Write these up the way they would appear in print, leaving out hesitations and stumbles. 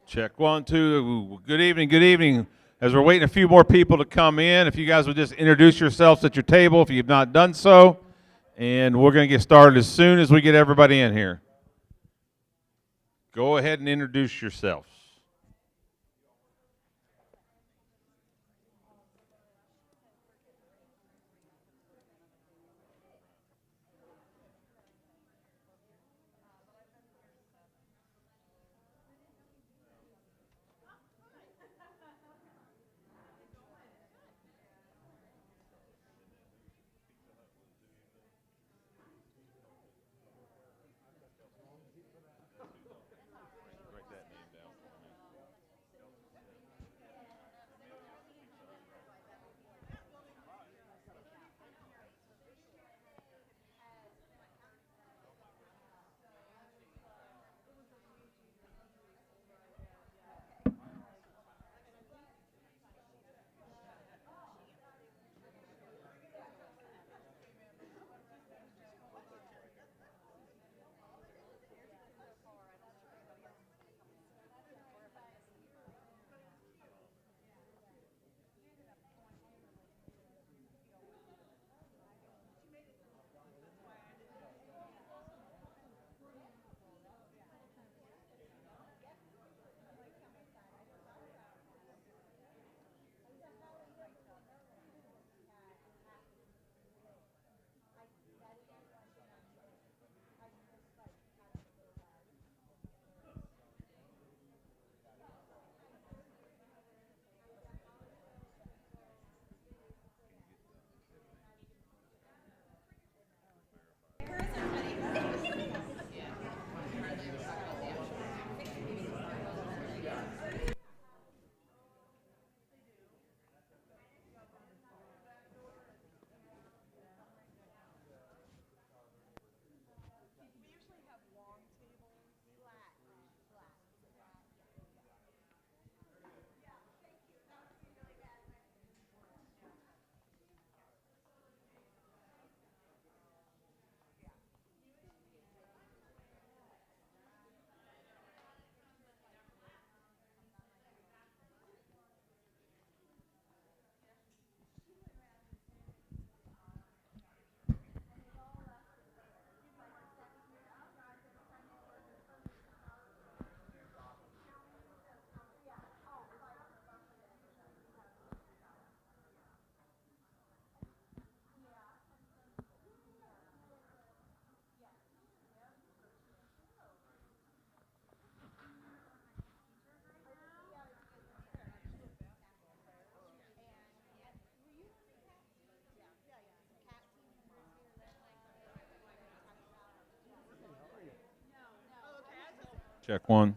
Check one, two. Good evening, good evening. As we're waiting a few more people to come in, if you guys would just introduce yourselves at your table if you've not done so. And we're going to get started as soon as we get everybody in here. Go ahead and introduce yourselves. Check one.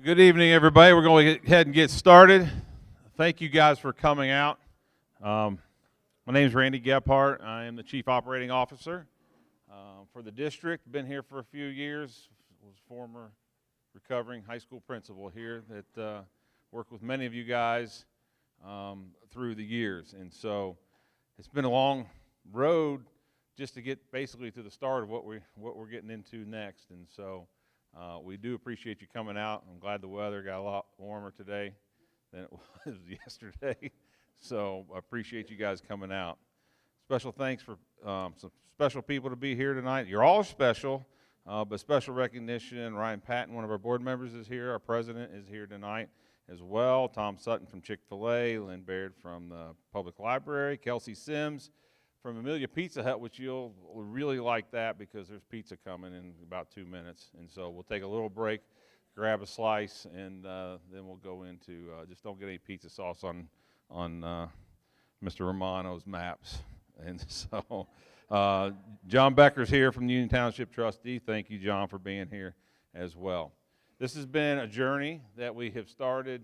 Good evening, everybody. We're going to go ahead and get started. Thank you guys for coming out. My name is Randy Gephardt. I am the Chief Operating Officer for the district. Been here for a few years. Was former recovering high school principal here that worked with many of you guys through the years. And so it's been a long road just to get basically to the start of what we're getting into next. And so we do appreciate you coming out. I'm glad the weather got a lot warmer today than it was yesterday. So I appreciate you guys coming out, Special thanks for some special people to be here tonight. You're all special, but special recognition. Ryan Patton, one of our board members, is here. Our president is here tonight as well. Tom Sutton from Chick-fil-A, Lynn Baird from the Public Library, Kelsey Sims from Amelia Pizza Hut, which you'll really like that because there's pizza coming in about 2 minutes. And so we'll take a little break, grab a slice, and then we'll go into, just don't get any pizza sauce on Mr. Romano's maps. And so John Becker's here from the Union Township Trustee. Thank you, John, for being here as well. This has been a journey that we have started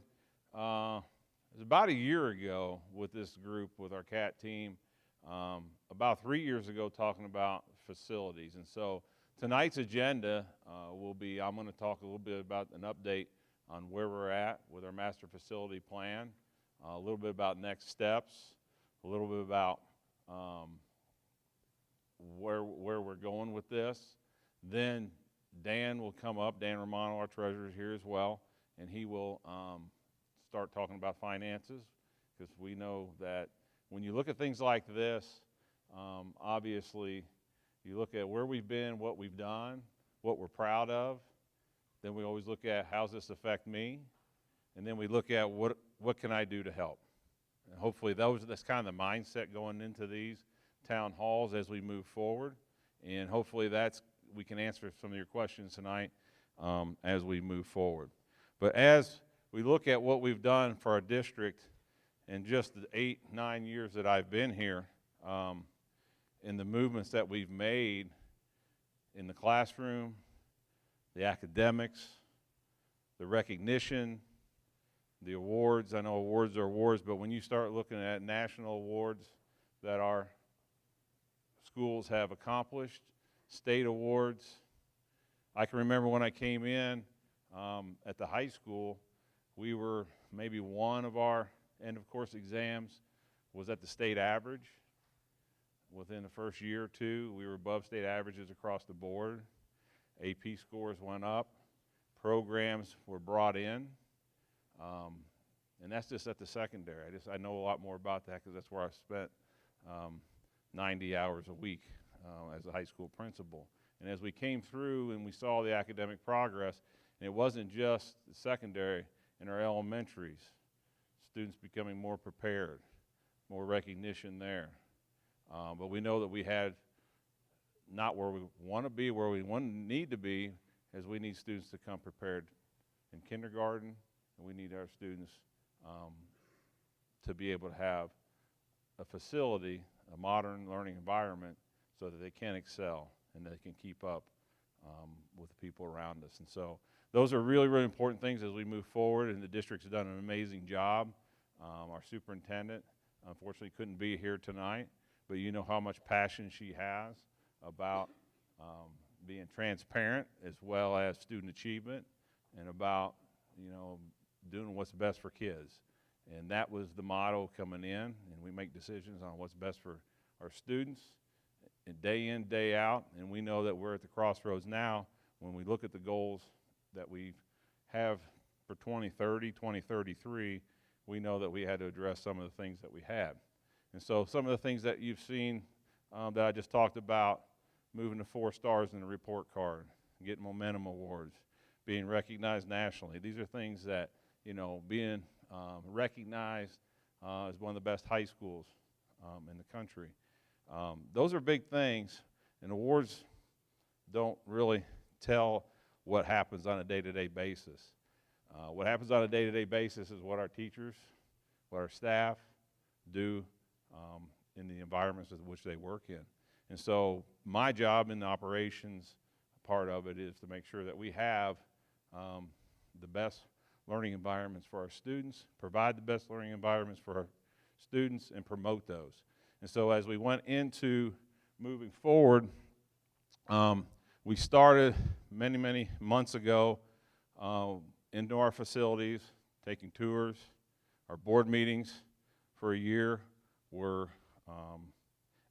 it was about a year ago with this group, with our CAT team, about 3 years ago, talking about facilities. And so tonight's agenda will be, I'm going to talk a little bit about an update on where we're at with our master facility plan, a little bit about next steps, a little bit about where we're going with this. Then Dan will come up, Dan Romano, our treasurer, is here as well, and he will start talking about finances, because we know that when you look at things like this, obviously you look at where we've been, what we've done, what we're proud of, then we always look at how's this affect me, and then we look at what can I do to help. And hopefully that's kind of the mindset going into these town halls as we move forward, and hopefully we can answer some of your questions tonight as we move forward. But as we look at what we've done for our district in just the 8-9 years that I've been here, in the movements that we've made in the classroom, the academics, the recognition, the awards. I know awards are awards, but when you start looking at national awards that our schools have accomplished, state awards. I can remember when I came in at the high school, we were maybe one of our end of course exams was at the state average. Within the first year or two, we were above state averages across the board. AP scores went up, programs were brought in, and that's just at the secondary. I know a lot more about that because that's where I spent 90 hours a week as a high school principal. And as we came through and we saw the academic progress, and it wasn't just the secondary, in our elementaries, students becoming more prepared, more recognition there. But we know that we had not where we want to be, where we need to be, as we need students to come prepared in kindergarten, and we need our students to be able to have a facility, a modern learning environment, so that they can excel and they can keep up with the people around us. And so those are really, really important things as we move forward, and the district's done an amazing job. Our superintendent, unfortunately, couldn't be here tonight, but you know how much passion she has about being transparent as well as student achievement, and about, you know, doing what's best for kids. And that was the motto coming in, and we make decisions on what's best for our students, and day in, day out. And we know that we're at the crossroads now when we look at the goals that we have for 2030, 2033, we know that we had to address some of the things that we had. And so some of the things that you've seen that I just talked about, moving to 4 stars in the report card, getting momentum awards, being recognized nationally. These are things that, you know, being recognized as one of the best high schools in the country. Those are big things, and awards don't really tell what happens on a day-to-day basis. What happens on a day-to-day basis is what our teachers, what our staff do in the environments in which they work in. And so my job in the operations part of it is to make sure that we have the best learning environments for our students, provide the best learning environments for our students, and promote those. And so as we went into moving forward, we started many months ago into our facilities, taking tours. Our board meetings for a year were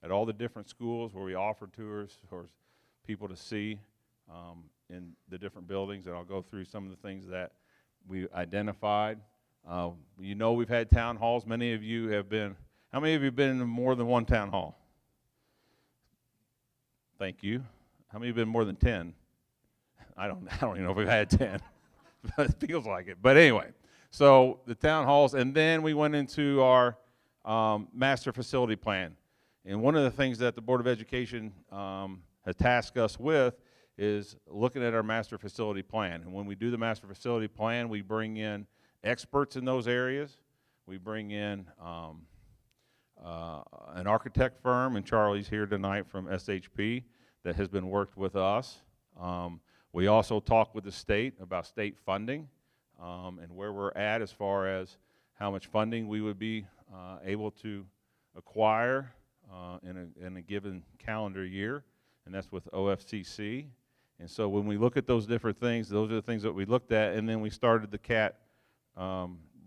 at all the different schools where we offered tours for people to see in the different buildings, and I'll go through some of the things that we identified. You know, we've had town halls. Many of you have been, how many of you have been in more than one town hall? Thank you. How many have been more than 10? I don't even know if we've had 10. But it feels like it. But anyway, so the town halls, and then we went into our master facility plan. And one of the things that the Board of Education has tasked us with is looking at our master facility plan. And when we do the master facility plan, we bring in experts in those areas. We bring in an architect firm, and Charlie's here tonight from SHP, that has been worked with us. We also talk with the state about state funding and where we're at as far as how much funding we would be able to acquire in a given calendar year, and that's with OFCC. And so when we look at those different things, those are the things that we looked at, and then we started the CAT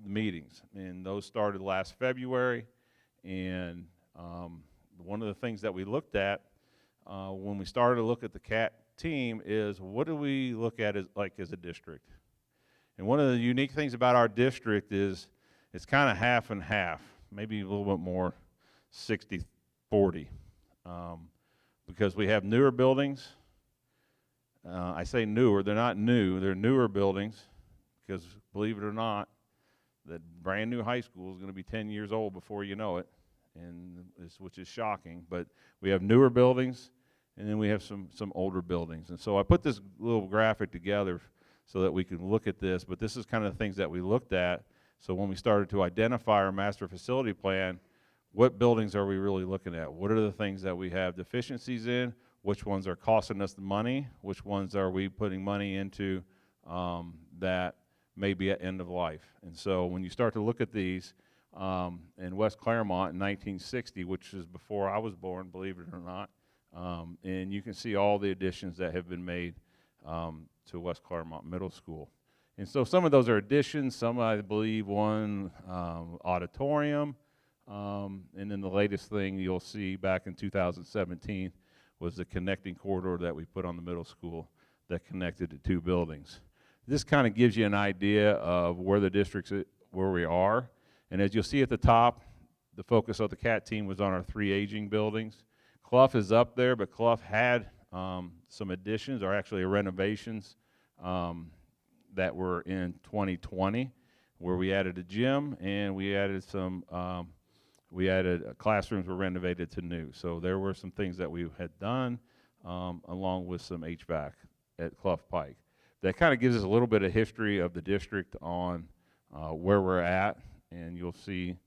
meetings, and those started last February. And one of the things that we looked at when we started to look at the CAT team is, what do we look at as a district? And one of the unique things about our district is it's kind of half and half, maybe a little bit more, 60-40, because we have newer buildings. I say newer, they're not new, they're newer buildings, because believe it or not, that brand new high school is going to be 10 years old before you know it, which is shocking. But we have newer buildings, and then we have some older buildings. And so I put this little graphic together so that we can look at this, but this is kind of the things that we looked at. So when we started to identify our master facility plan, what buildings are we really looking at? What are the things that we have deficiencies in? Which ones are costing us the money? Which ones are we putting money into that may be at end of life? And so when you start to look at these, in West Clermont in 1960, which is before I was born, believe it or not, and you can see all the additions that have been made to West Clermont Middle School. And so some of those are additions, some I believe one auditorium, and then the latest thing you'll see back in 2017 was the connecting corridor that we put on the middle school that connected the two buildings. This kind of gives you an idea of where the districts, where we are. And as you'll see at the top, the focus of the CAT team was on our 3 aging buildings. Clough is up there, but Clough had some additions, or actually renovations, that were in 2020, where we added a gym and we added some, classrooms were renovated to new. So there were some things that we had done, along with some HVAC at Clough Pike. That kind of gives us a little bit of history of the district on where we're at, and you'll see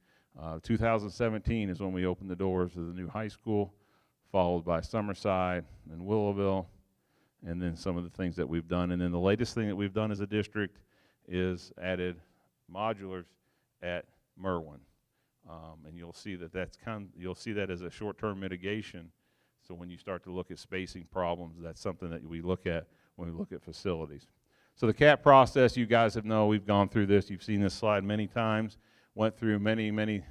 2017 is when we opened the doors of the new high school, followed by Summerside and Willowville, and then some of the things that we've done. And then the latest thing that we've done as a district is added modulars at Merwin. And you'll see that you'll see that as a short-term mitigation. So when you start to look at spacing problems, that's something that we look at when we look at facilities. So the CAT process, you guys have known, we've gone through this. You've seen this slide many times. Went through many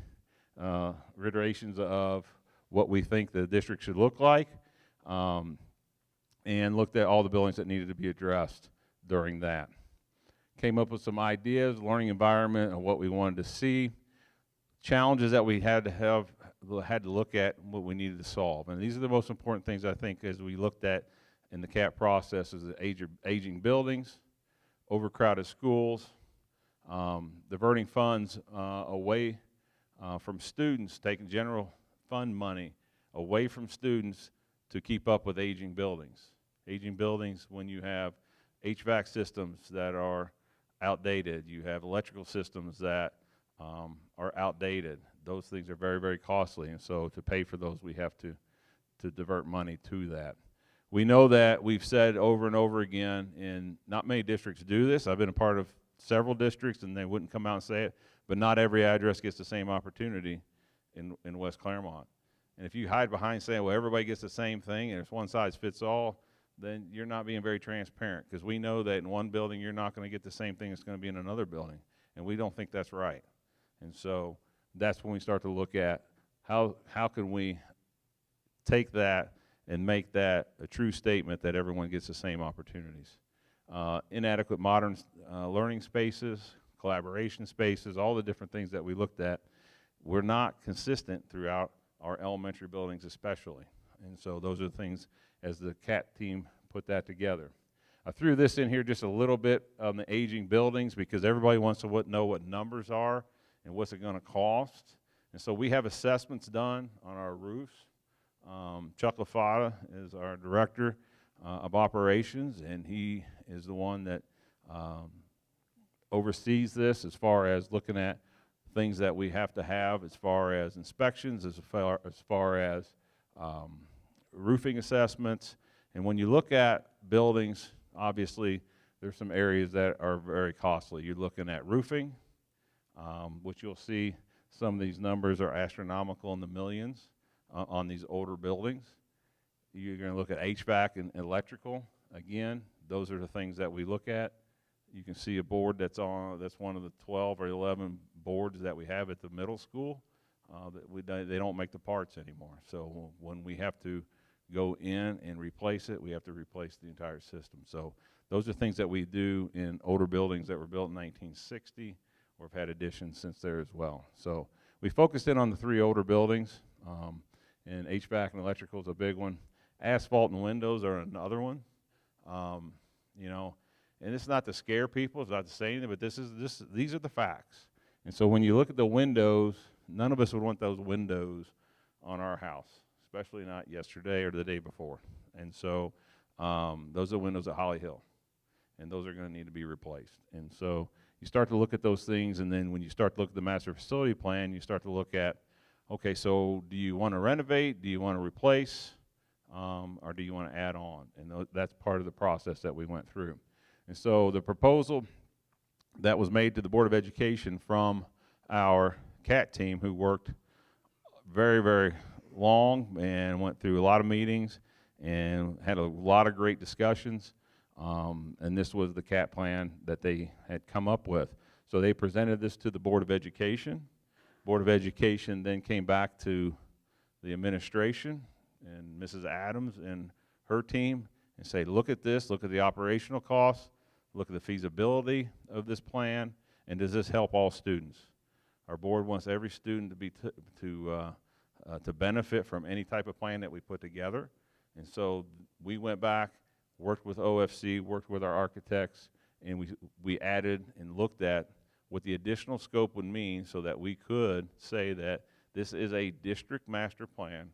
iterations of what we think the district should look like, and looked at all the buildings that needed to be addressed during that. Came up with some ideas, learning environment, and what we wanted to see. Challenges that we had to look at, what we needed to solve. And these are the most important things, I think, as we looked at in the CAT process, is the aging buildings, overcrowded schools, diverting funds away from students, taking general fund money away from students to keep up with aging buildings. Aging buildings, when you have HVAC systems that are outdated, you have electrical systems that are outdated. Those things are very, very costly, and so to pay for those, we have to divert money to that. We know that we've said over and over again, and not many districts do this. I've been a part of several districts, and they wouldn't come out and say it, but not every address gets the same opportunity in West Clermont. And if you hide behind saying, well, everybody gets the same thing, and it's one size fits all, then you're not being very transparent, because we know that in one building, you're not going to get the same thing that's going to be in another building, and we don't think that's right. And so that's when we start to look at how can we take that and make that a true statement that everyone gets the same opportunities. Inadequate modern learning spaces, collaboration spaces, all the different things that we looked at were not consistent throughout our elementary buildings especially. And so those are the things, as the CAT team put that together. I threw this in here just a little bit on the aging buildings because everybody wants to know what numbers are and what's it going to cost. And so we have assessments done on our roofs. Chuck LaFada is our director of operations, and he is the one that oversees this as far as looking at things that we have to have as far as inspections, as far as roofing assessments. And when you look at buildings, obviously there's some areas that are very costly. You're looking at roofing, which you'll see some of these numbers are astronomical in the millions on these older buildings. You're going to look at HVAC and electrical. Again, those are the things that we look at. You can see a board that's one of the 12 or 11 boards that we have at the middle school. They don't make the parts anymore. So when we have to go in and replace it, we have to replace the entire system. So those are things that we do in older buildings that were built in 1960 or have had additions since there as well. So we focused in on the 3 older buildings, and HVAC and electrical is a big one. Asphalt and windows are another one. You know, and it's not to scare people, it's not to say anything, but these are the facts. And so when you look at the windows, none of us would want those windows on our house, especially not yesterday or the day before. And so those are windows at Holly Hill, and those are going to need to be replaced. And so you start to look at those things, and then when you start to look at the master facility plan, you start to look at, okay, so do you want to renovate, do you want to replace, or do you want to add on? And that's part of the process that we went through. And so the proposal that was made to the Board of Education from our CAT team, who worked very, very long and went through a lot of meetings and had a lot of great discussions, and this was the CAT plan that they had come up with. So they presented this to the Board of Education. Board of Education then came back to the administration and Mrs. Adams and her team and say, look at this, look at the operational costs, look at the feasibility of this plan, and does this help all students? Our board wants every student to benefit from any type of plan that we put together. And so we went back, worked with OFC, worked with our architects, and we added and looked at what the additional scope would mean so that we could say that this is a district master plan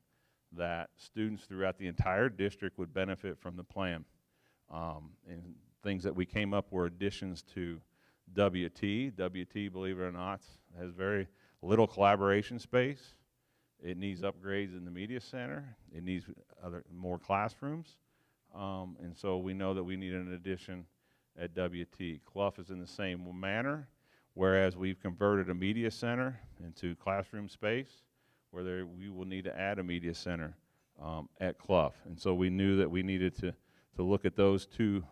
that students throughout the entire district would benefit from the plan. And things that we came up were additions to WT. WT, believe it or not, has very little collaboration space. It needs upgrades in the media center. It needs more classrooms. And so we know that we need an addition at WT. Clough is in the same manner, whereas we've converted a media center into classroom space, where we will need to add a media center at Clough. And so we knew that we needed to look at those two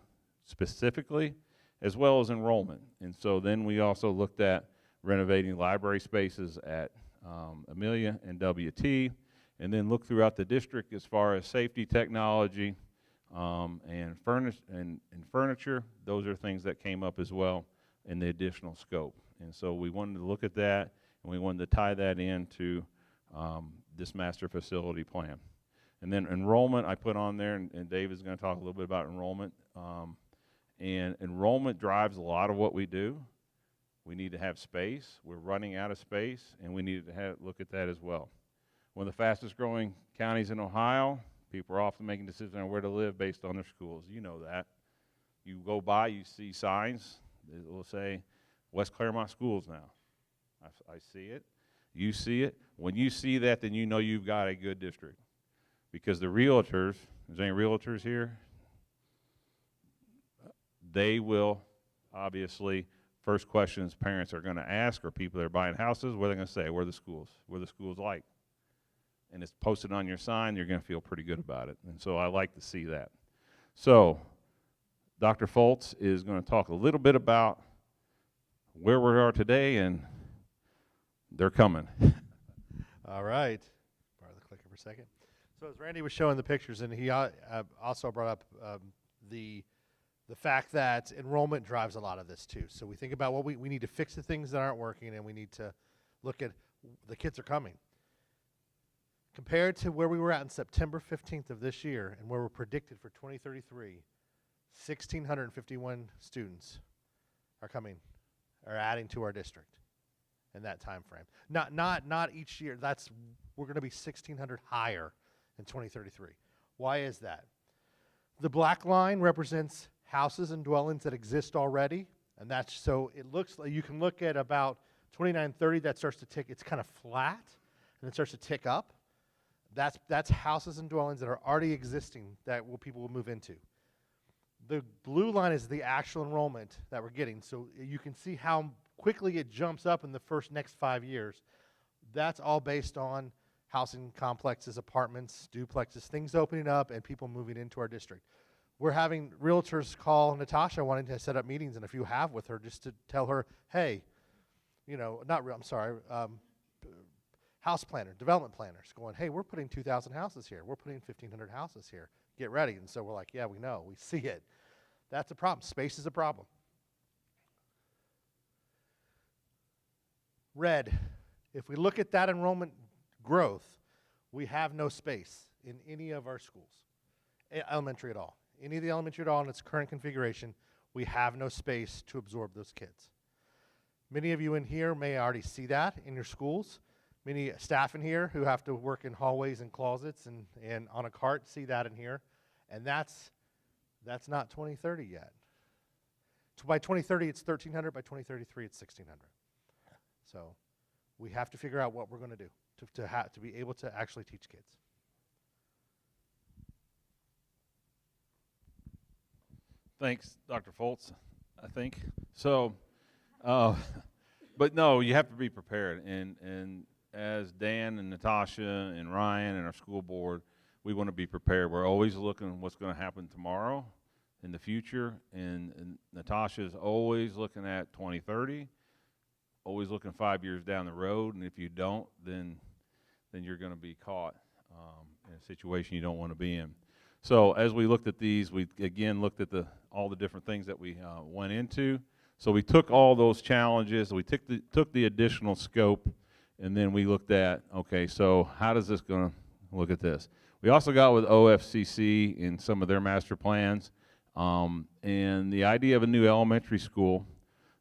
specifically, as well as enrollment. And so then we also looked at renovating library spaces at Amelia and WT, and then look throughout the district as far as safety technology and furniture. Those are things that came up as well in the additional scope. And so we wanted to look at that, and we wanted to tie that into this master facility plan. And then enrollment I put on there, and Dave is going to talk a little bit about enrollment. And enrollment drives a lot of what we do. We need to have space. We're running out of space, and we need to look at that as well. One of the fastest growing counties in Ohio, people are often making decisions on where to live based on their schools. You know that. You go by, you see signs that will say West Clermont Schools now. I see it. You see it. When you see that, then you know you've got a good district. Because the realtors, is there any realtors here? They will obviously, first questions parents are going to ask, or people that are buying houses, what are they going to say? Where are the schools? What are the schools like? And it's posted on your sign, you're going to feel pretty good about it. And so I like to see that. So Dr. Foltz is going to talk a little bit about where we are today, and they're coming. All right. Borrow the clicker for a second. So as Randy was showing the pictures, and he also brought up the fact that enrollment drives a lot of this too. So we think about what we need to fix the things that aren't working, and we need to look at the kids are coming. Compared to where we were at in September 15th of this year and where we're predicted for 2033, 1,651 students are adding to our district in that time frame. Not each year. We're going to be 1,600 higher in 2033. Why is that? The black line represents houses and dwellings that exist already, and so it looks like you can look at about 2930 that starts to tick. It's kind of flat, and it starts to tick up. That's houses and dwellings that are already existing that people will move into. The blue line is the actual enrollment that we're getting. So you can see how quickly it jumps up in the next 5 years. That's all based on housing complexes, apartments, duplexes, things opening up and people moving into our district. We're having realtors call Natasha wanting to set up meetings, and if you have with her, just to tell her, hey, house planner, development planners going, hey, we're putting 2,000 houses here. We're putting 1,500 houses here. Get ready. And so we're like, yeah, we know. We see it. That's a problem. Space is a problem. Red, if we look at that enrollment growth, we have no space in any of our schools, elementary at all. Any of the elementary at all in its current configuration, we have no space to absorb those kids. Many of you in here may already see that in your schools. Many staff in here who have to work in hallways and closets and on a cart see that in here. And that's not 2030 yet. So by 2030, it's 1,300. By 2033, it's 1,600. So we have to figure out what we're going to do to be able to actually teach kids. Thanks, Dr. Foltz, I think. So, but no, you have to be prepared. And as Dan and Natasha and Ryan and our school board, we want to be prepared. We're always looking at what's going to happen tomorrow, in the future, and Natasha is always looking at 2030, always looking 5 years down the road, and if you don't, then you're going to be caught in a situation you don't want to be in. So as we looked at these, we again looked at all the different things that we went into. So we took all those challenges, we took the additional scope, and then we looked at, okay, so how does this going to look at this? We also got with OFCC in some of their master plans, and the idea of a new elementary school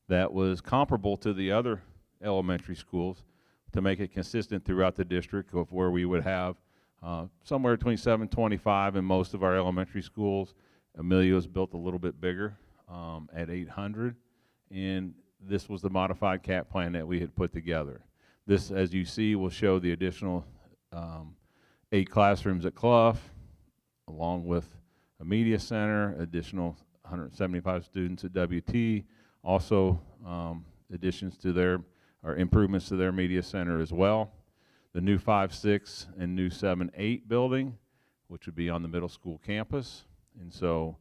that was comparable to the other elementary schools to make it consistent throughout the district of where we would have somewhere between 725 in most of our elementary schools. Emilio's built a little bit bigger at 800, and this was the modified cap plan that we had put together. This, as you see, will show the additional 8 classrooms at Clough, along with a media center, additional 175 students at WT, also additions to or improvements to their media center as well. The new 5-6 and new 7-8 building, which would be on the middle school campus. And so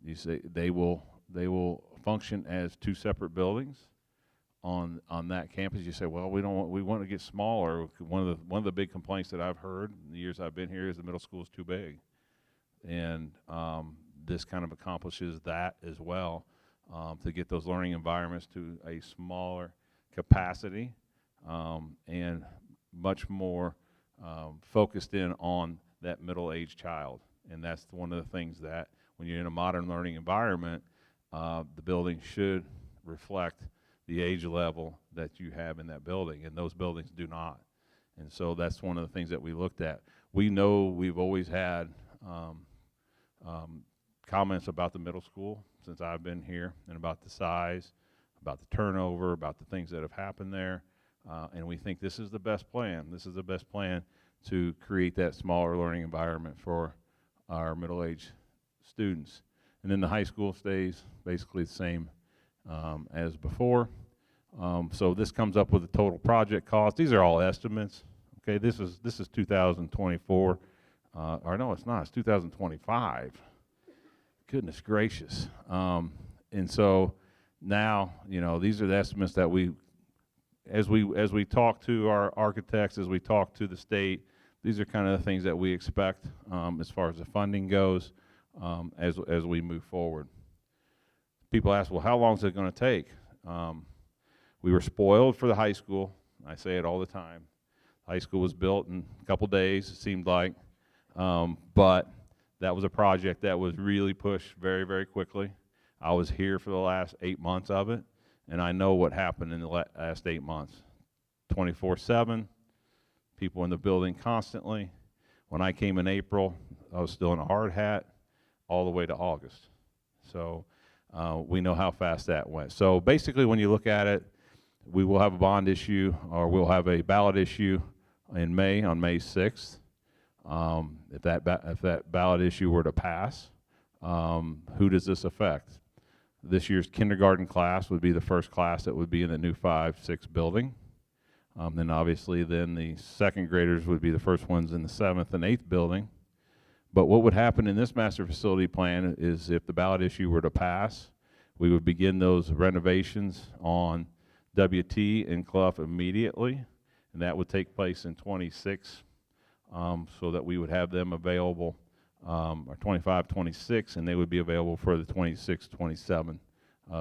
you say they will function as 2 separate buildings on that campus. You say, well, we want to get smaller. One of the big complaints that I've heard in the years I've been here is the middle school is too big, and this kind of accomplishes that as well, to get those learning environments to a smaller capacity and much more focused in on that middle-aged child. And that's one of the things that when you're in a modern learning environment, the building should reflect the age level that you have in that building, and those buildings do not. And so that's one of the things that we looked at. We know we've always had comments about the middle school since I've been here, and about the size, about the turnover, about the things that have happened there, and we think this is the best plan. This is the best plan to create that smaller learning environment for our middle-aged students. And then the high school stays basically the same as before. So this comes up with a total project cost. These are all estimates. Okay, this is 2024, or no, it's not. It's 2025. Goodness gracious. And so now, these are the estimates that as we talk to our architects, as we talk to the state, these are kind of the things that we expect as far as the funding goes as we move forward. People ask, well, how long is it going to take? We were spoiled for the high school. I say it all the time. High school was built in a couple days, it seemed like, but that was a project that was really pushed very, very quickly. I was here for the last 8 months of it, and I know what happened in the last 8 months. 24/7, people in the building constantly. When I came in April, I was still in a hard hat all the way to August. So we know how fast that went. So basically, when you look at it, we will have a bond issue, or we'll have a ballot issue in May, on May 6th. If that ballot issue were to pass, who does this affect? This year's kindergarten class would be the first class that would be in the new 5-6 building. Then obviously then the second graders would be the first ones in the 7th and 8th building. But what would happen in this master facility plan is if the ballot issue were to pass, we would begin those renovations on WT and Clough immediately, and that would take place in 26, so that we would have them available, or 25, 26, and they would be available for the 26, 27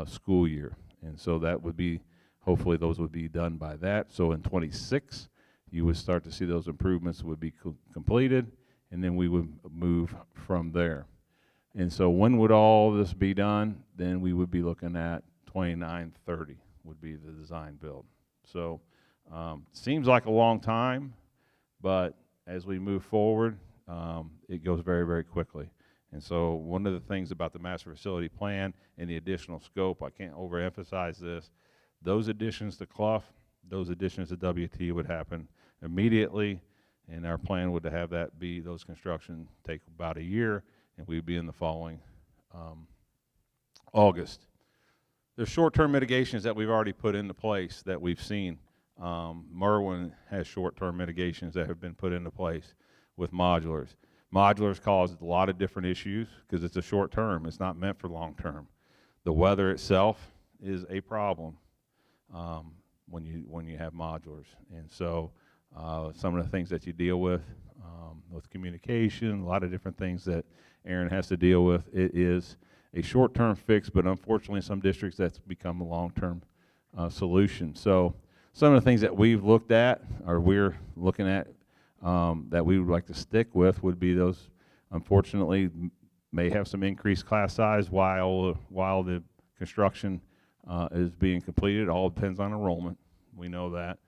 school year. And so that would be, hopefully those would be done by that. So in 26, you would start to see those improvements would be completed, and then we would move from there. And so when would all this be done? Then we would be looking at 29, 30 would be the design build. So seems like a long time, but as we move forward, it goes very, very quickly. And so one of the things about the master facility plan and the additional scope, I can't overemphasize this, those additions to Clough, those additions to WT would happen immediately, and our plan would to have that be, those construction take about a year, and we'd be in the following August. There's short-term mitigations that we've already put into place that we've seen. Merwin has short-term mitigations that have been put into place with modulars. Modulars caused a lot of different issues because it's a short term. It's not meant for long term. The weather itself is a problem when you have modulars, and so some of the things that you deal with communication, a lot of different things that Aaron has to deal with. It is a short-term fix, but unfortunately in some districts that's become a long-term solution. So some of the things that we've looked at, or we're looking at, that we would like to stick with would be those, unfortunately, may have some increased class size while the construction is being completed. It all depends on enrollment. We know that.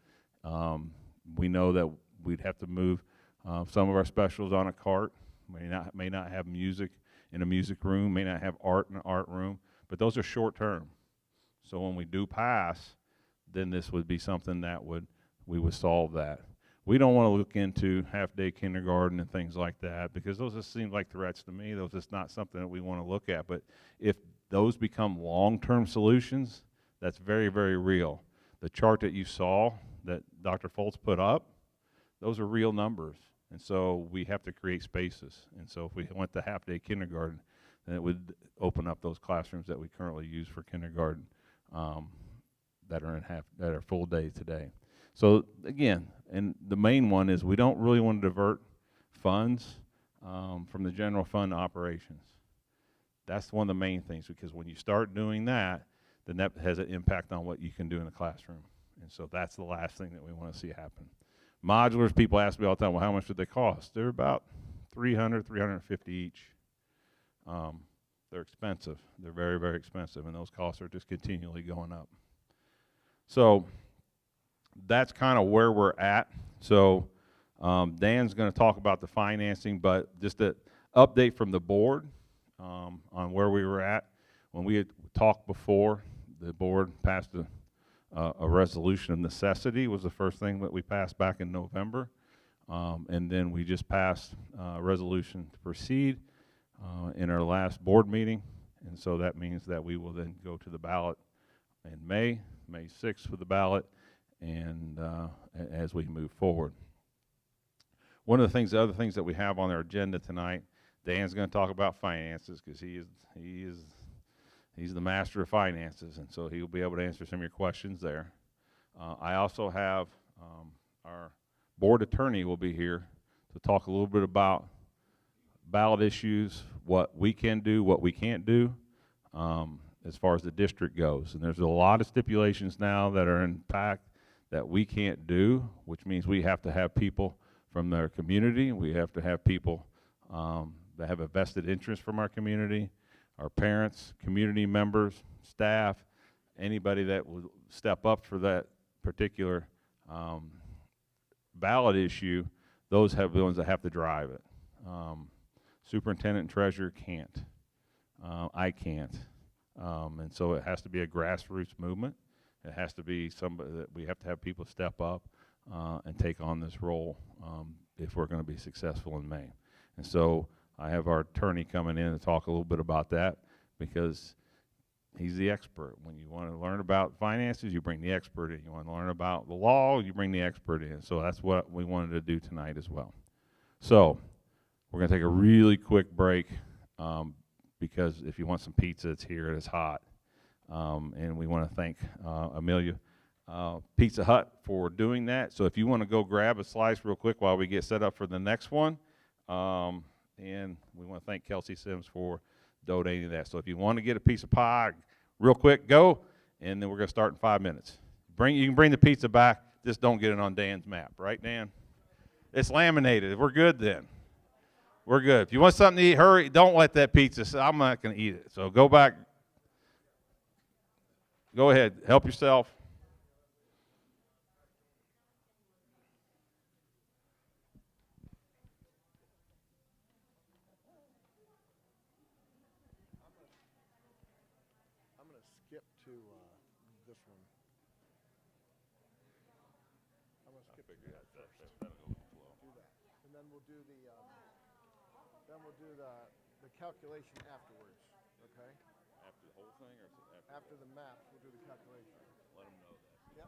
We know that we'd have to move some of our specials on a cart. May not have music in a music room, may not have art in an art room, but those are short term. So when we do pass, then this would be something that we would solve that. We don't want to look into half-day kindergarten and things like that because those just seem like threats to me. Those just not something that we want to look at. But if those become long-term solutions, that's very, very real. The chart that you saw that Dr. Foltz put up, those are real numbers. And so we have to create spaces. And so if we went to half-day kindergarten, then it would open up those classrooms that we currently use for kindergarten that are full day today. So again, and the main one is we don't really want to divert funds from the general fund operations. That's one of the main things, because when you start doing that, then that has an impact on what you can do in the classroom. And so that's the last thing that we want to see happen. Modulars, people ask me all the time, well, how much did they cost? They're about $300, $350 each. They're expensive. They're very, very expensive, and those costs are just continually going up. So that's kind of where we're at. So Dan's going to talk about the financing, but just an update from the board on where we were at. When we had talked before, the board passed a resolution of necessity was the first thing that we passed back in November. And then we just passed a resolution to proceed in our last board meeting. And so that means that we will then go to the ballot in May 6th for the ballot, and as we move forward. One of the other things that we have on our agenda tonight, Dan's going to talk about finances because he's the master of finances, and so he'll be able to answer some of your questions there. I also have our board attorney will be here to talk a little bit about ballot issues, what we can do, what we can't do, as far as the district goes. And there's a lot of stipulations now that are in fact that we can't do, which means we have to have people from their community. We have to have people that have a vested interest from our community, our parents, community members, staff, anybody that will step up for that particular ballot issue. Those have the ones that have to drive it. Superintendent and treasurer can't. I can't. And so it has to be a grassroots movement. It has to be somebody that we have to have people step up and take on this role if we're going to be successful in May. And so I have our attorney coming in to talk a little bit about that, because he's the expert. When you want to learn about finances, you bring the expert in. You want to learn about the law, you bring the expert in. So that's what we wanted to do tonight as well. So we're going to take a really quick break because if you want some pizza, it's here. It's hot. And we want to thank Amelia Pizza Hut for doing that. So if you want to go grab a slice real quick while we get set up for the next one. And we want to thank Kelsey Sims for donating that. So if you want to get a piece of pie, real quick, go, and then we're going to start in 5 minutes. You can bring the pizza back, just don't get it on Dan's map, right, Dan? It's laminated. We're good then. We're good. If you want something to eat, hurry. Don't let that pizza, I'm not going to eat it. So go back. Go ahead. Help yourself. I'm going to skip to this one. I'm going to skip to that first. Do that. And then we'll do the calculation afterwards, okay? After the whole thing or After the maps, we'll do the calculation. Let them know that. Yep.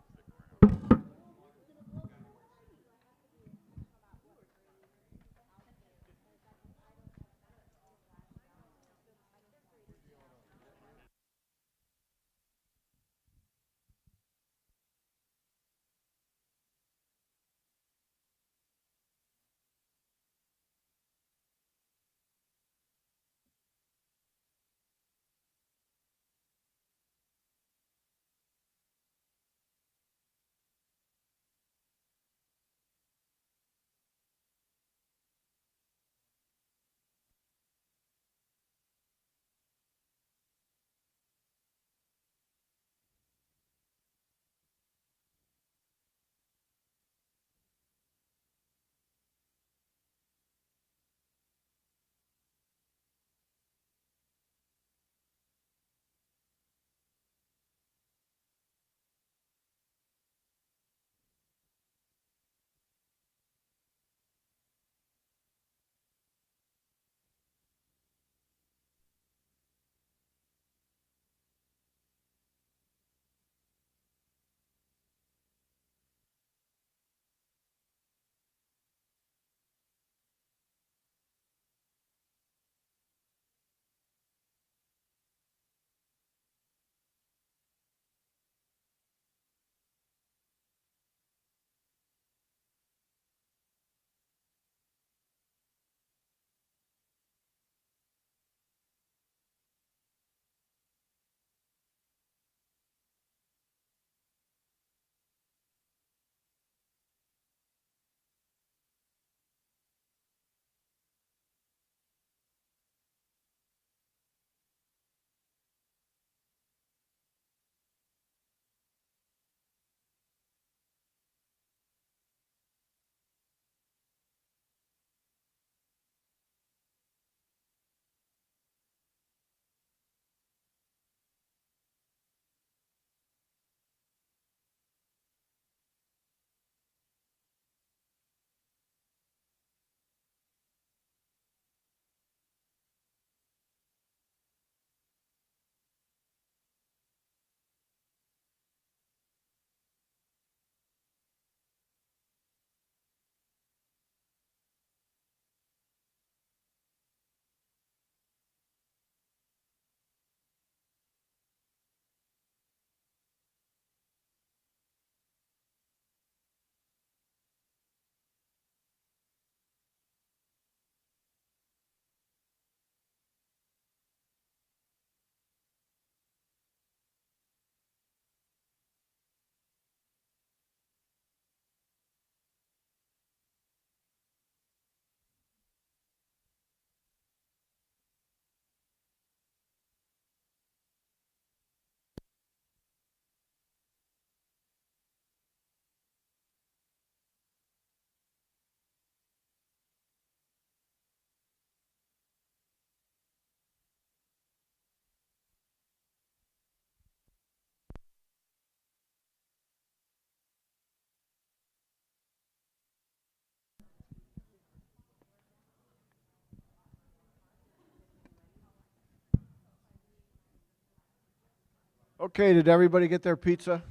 Okay, did everybody get their pizza?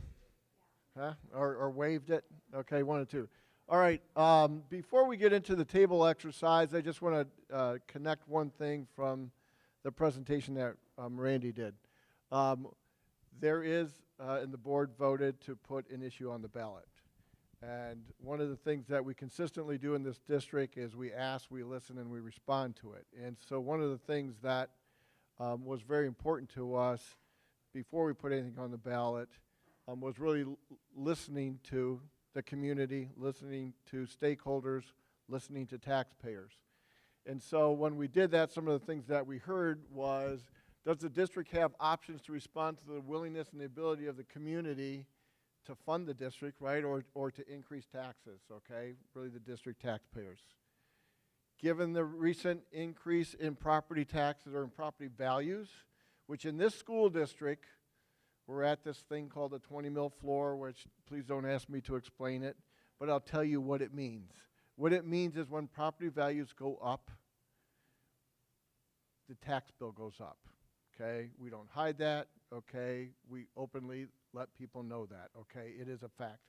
Huh? Or waved it? Okay, 1 and 2. All right, before we get into the table exercise, I just want to connect one thing from the presentation that Randy did. There is, and the board voted to put an issue on the ballot. And one of the things that we consistently do in this district is we ask, we listen, and we respond to it. And so one of the things that was very important to us before we put anything on the ballot was really listening to the community, listening to stakeholders, listening to taxpayers. And so when we did that, some of the things that we heard was, does the district have options to respond to the willingness and the ability of the community to fund the district, right, or to increase taxes, okay, really the district taxpayers. Given the recent increase in property taxes or in property values, which in this school district, we're at this thing called the 20 mil floor, which please don't ask me to explain it, but I'll tell you what it means. What it means is when property values go up, the tax bill goes up, okay? We don't hide that, okay? We openly let people know that, okay? It is a fact.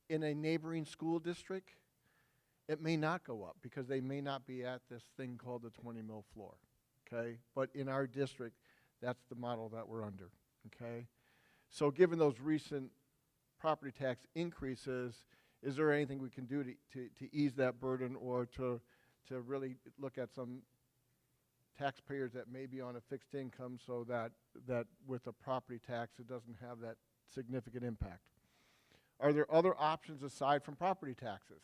In a neighboring school district, it may not go up because they may not be at this thing called the 20 mil floor, okay? But in our district, that's the model that we're under, okay? So given those recent property tax increases, is there anything we can do to ease that burden or to really look at some taxpayers that may be on a fixed income so that with a property tax it doesn't have that significant impact? Are there other options aside from property taxes?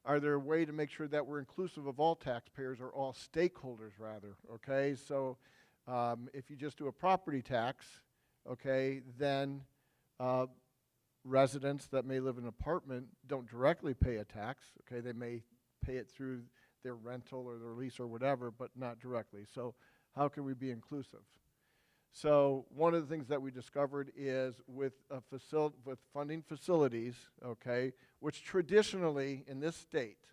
Are there a way to make sure that we're inclusive of all taxpayers or all stakeholders rather, okay? So if you just do a property tax, okay, then residents that may live in an apartment don't directly pay a tax, okay? They may pay it through their rental or their lease or whatever, but not directly. So how can we be inclusive? So one of the things that we discovered is with funding facilities, okay, which traditionally in this state,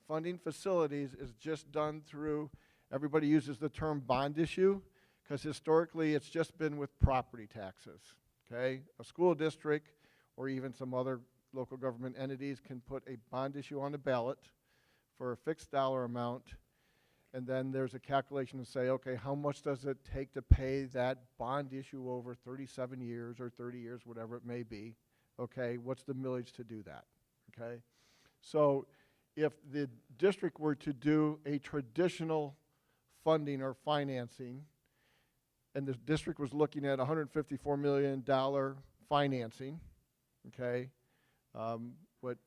funding facilities is just done through, everybody uses the term bond issue, because historically it's just been with property taxes, okay? A school district or even some other local government entities can put a bond issue on the ballot for a fixed dollar amount, and then there's a calculation to say, okay, how much does it take to pay that bond issue over 37 years or 30 years, whatever it may be, okay? What's the millage to do that, okay? So if the district were to do a traditional funding or financing, and the district was looking at $154 million financing, okay? What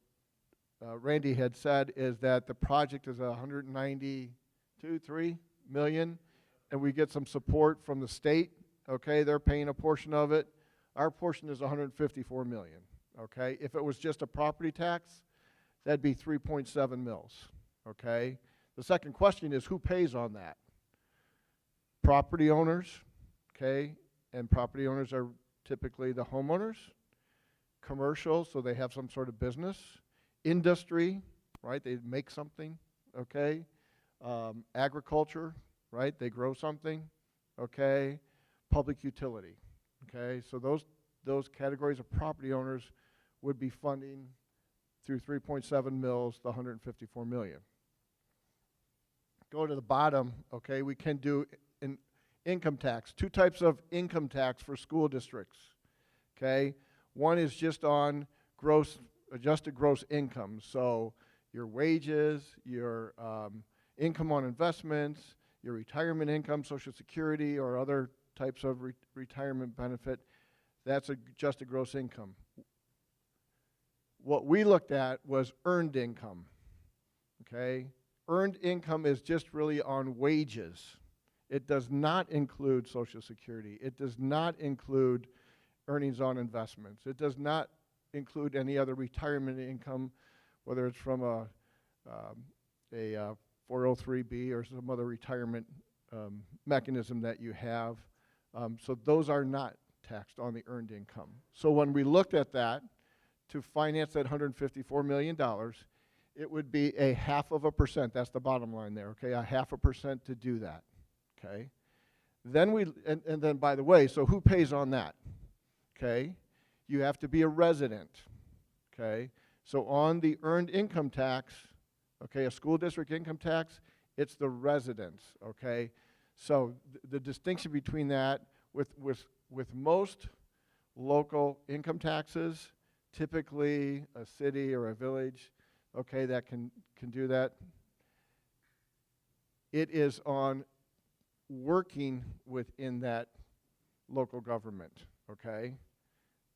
Randy had said is that the project is $192.3 million, and we get some support from the state, okay? They're paying a portion of it. Our portion is $154 million, okay? If it was just a property tax, that'd be 3.7 mils, okay? The second question is who pays on that? Property owners, okay, and property owners are typically the homeowners. Commercial, so they have some sort of business. Industry, right, they make something, okay. Agriculture, right, they grow something, okay. Public utility, okay. So those categories of property owners would be funding through 3.7 mils, the 154 million. Go to the bottom, okay, we can do an income tax, 2 types of income tax for school districts, okay? One is just on adjusted gross income, so your wages, your income on investments, your retirement income, Social Security, or other types of retirement benefit, that's adjusted gross income. What we looked at was earned income, okay? Earned income is just really on wages. It does not include Social Security. It does not include earnings on investments. It does not include any other retirement income, whether it's from a 403B or some other retirement mechanism that you have. So those are not taxed on the earned income. So when we looked at that to finance that $154 million, it would be a 0.5%. That's the bottom line there, okay? A 0.5% to do that, okay? Then and then, by the way, so who pays on that? Okay, you have to be a resident. Okay, so on the earned income tax, okay, a school district income tax, it's the residents. Okay, so the distinction between that with most local income taxes, typically a city or a village, okay, that can do that. It is on working within that local government, okay?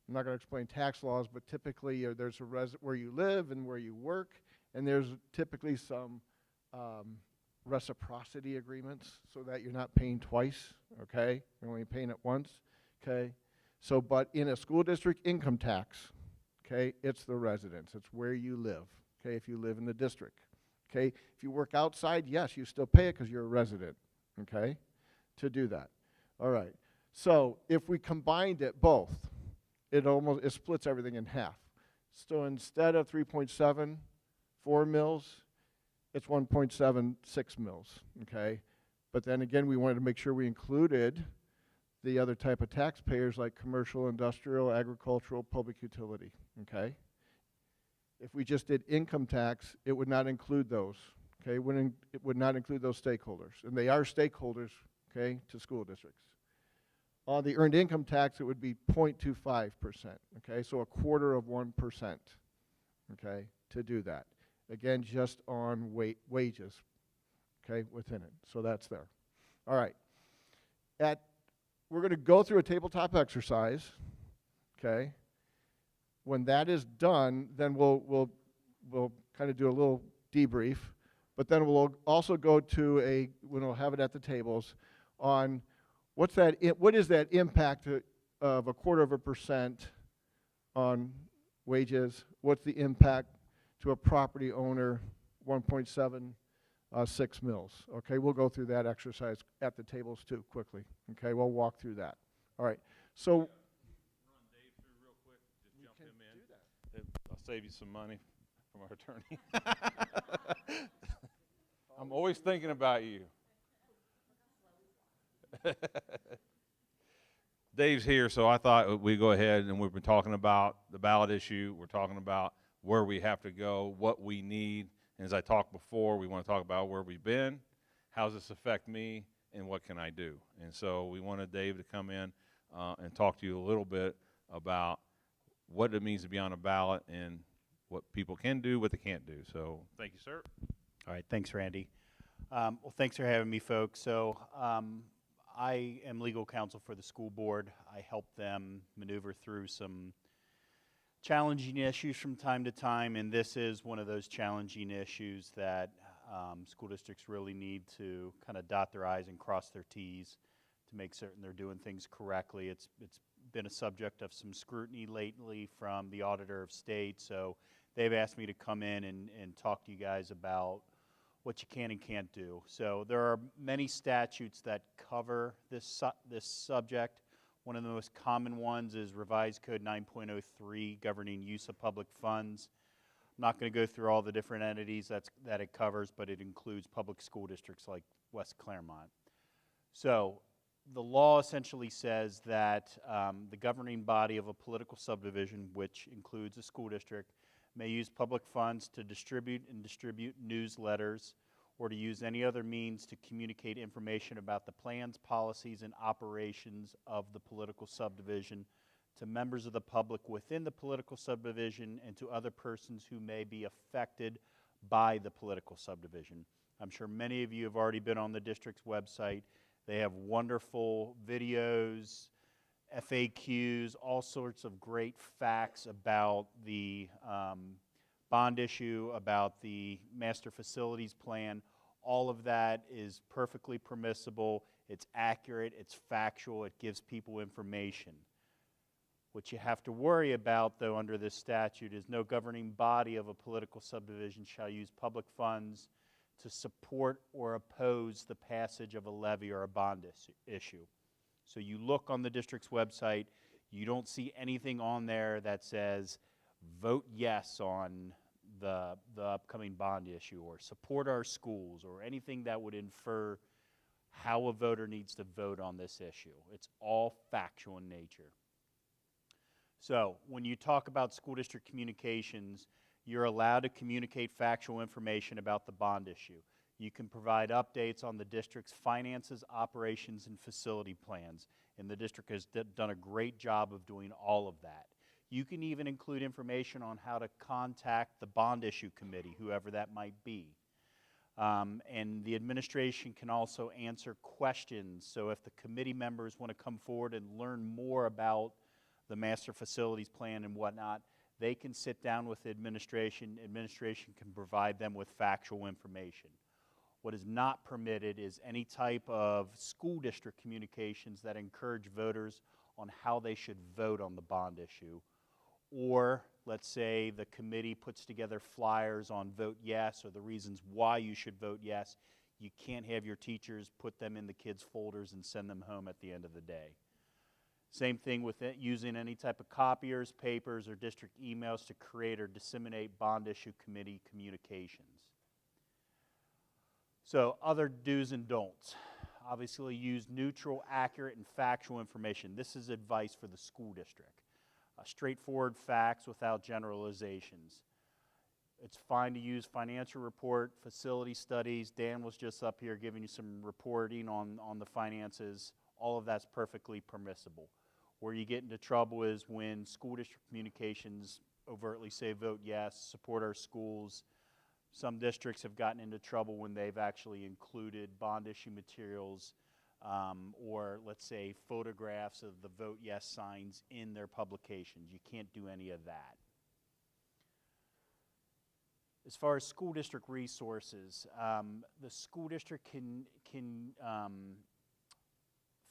I'm not going to explain tax laws, but typically there's where you live and where you work, and there's typically some reciprocity agreements so that you're not paying twice, okay? You're only paying it once, okay? So, but in a school district income tax, okay, it's the residence. It's where you live, okay, if you live in the district, okay? If you work outside, yes, you still pay it because you're a resident, okay, to do that. All right. So if we combined it both, it splits everything in half. So instead of 3.74 mils, it's 1.76 mils, okay? But then again, we wanted to make sure we included the other type of taxpayers like commercial, industrial, agricultural, public utility, okay? If we just did income tax, it would not include those, okay? It would not include those stakeholders, and they are stakeholders, okay, to school districts. On the earned income tax, it would be 0.25%, okay? So 1/4%, okay, to do that. Again, just on wages, okay, within it. So that's there. All right. We're going to go through a tabletop exercise, okay? When that is done, then we'll kind of do a little debrief, but then we'll also go to we'll have it at the tables on what is that impact of 1/4% on wages? What's the impact to a property owner? 1.76 mils. Okay, we'll go through that exercise at the tables too quickly. Okay, we'll walk through that. All right. So Run Dave through real quick. Just jump him in. I'll save you some money from our attorney. I'm always thinking about you. Dave's here, so I thought we'd go ahead, and we've been talking about the ballot issue. We're talking about where we have to go, what we need. And as I talked before, we want to talk about where we've been, how does this affect me, and what can I do? And so we wanted Dave to come in and talk to you a little bit about what it means to be on a ballot and what people can do, what they can't do. So thank you, sir. All right, thanks, Randy. Well, thanks for having me, folks. So I am legal counsel for the school board. I help them maneuver through some challenging issues from time to time, and this is one of those challenging issues that school districts really need to kind of dot their I's and cross their T's to make certain they're doing things correctly. It's been a subject of some scrutiny lately from the Auditor of State, so they've asked me to come in and talk to you guys about what you can and can't do. So there are many statutes that cover this subject. One of the most common ones is Revised Code 9.03, governing use of public funds. I'm not going to go through all the different entities that it covers, but it includes public school districts like West Clermont. So the law essentially says that the governing body of a political subdivision, which includes a school district, may use public funds to distribute newsletters or to use any other means to communicate information about the plans, policies, and operations of the political subdivision to members of the public within the political subdivision and to other persons who may be affected by the political subdivision. I'm sure many of you have already been on the district's website. They have wonderful videos, FAQs, all sorts of great facts about the bond issue, about the master facilities plan. All of that is perfectly permissible. It's accurate, it's factual, it gives people information. What you have to worry about, though, under this statute is no governing body of a political subdivision shall use public funds to support or oppose the passage of a levy or a bond issue. So you look on the district's website, you don't see anything on there that says vote yes on the upcoming bond issue or support our schools or anything that would infer how a voter needs to vote on this issue. It's all factual in nature. So when you talk about school district communications, you're allowed to communicate factual information about the bond issue. You can provide updates on the district's finances, operations, and facility plans, and the district has done a great job of doing all of that. You can even include information on how to contact the bond issue committee, whoever that might be. And the administration can also answer questions. So if the committee members want to come forward and learn more about the master facilities plan and whatnot, they can sit down with the administration. Administration can provide them with factual information. What is not permitted is any type of school district communications that encourage voters on how they should vote on the bond issue. Or let's say the committee puts together flyers on vote yes or the reasons why you should vote yes. You can't have your teachers put them in the kids' folders and send them home at the end of the day. Same thing with it, using any type of copiers, papers, or district emails to create or disseminate bond issue committee communications. So other do's and don'ts. Obviously use neutral, accurate, and factual information. This is advice for the school district. Straightforward facts without generalizations. It's fine to use financial report, facility studies. Dan was just up here giving you some reporting on the finances. All of that's perfectly permissible. Where you get into trouble is when school district communications overtly say vote yes, support our schools. Some districts have gotten into trouble when they've actually included bond issue materials or, let's say, photographs of the vote yes signs in their publications. You can't do any of that. As far as school district resources, the school district can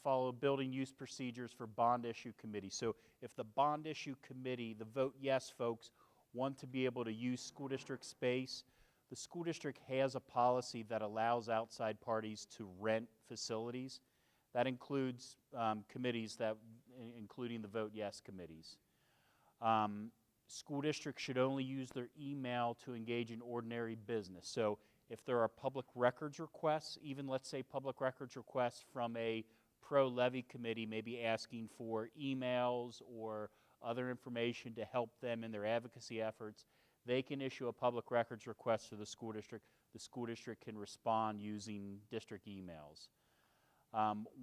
follow building use procedures for bond issue committee. So if the bond issue committee, the vote yes folks, want to be able to use school district space, the school district has a policy that allows outside parties to rent facilities. That includes committees, including the vote yes committees. School districts should only use their email to engage in ordinary business. So if there are public records requests, even let's say public records requests from a pro-levy committee, maybe asking for emails or other information to help them in their advocacy efforts, they can issue a public records request to the school district. The school district can respond using district emails.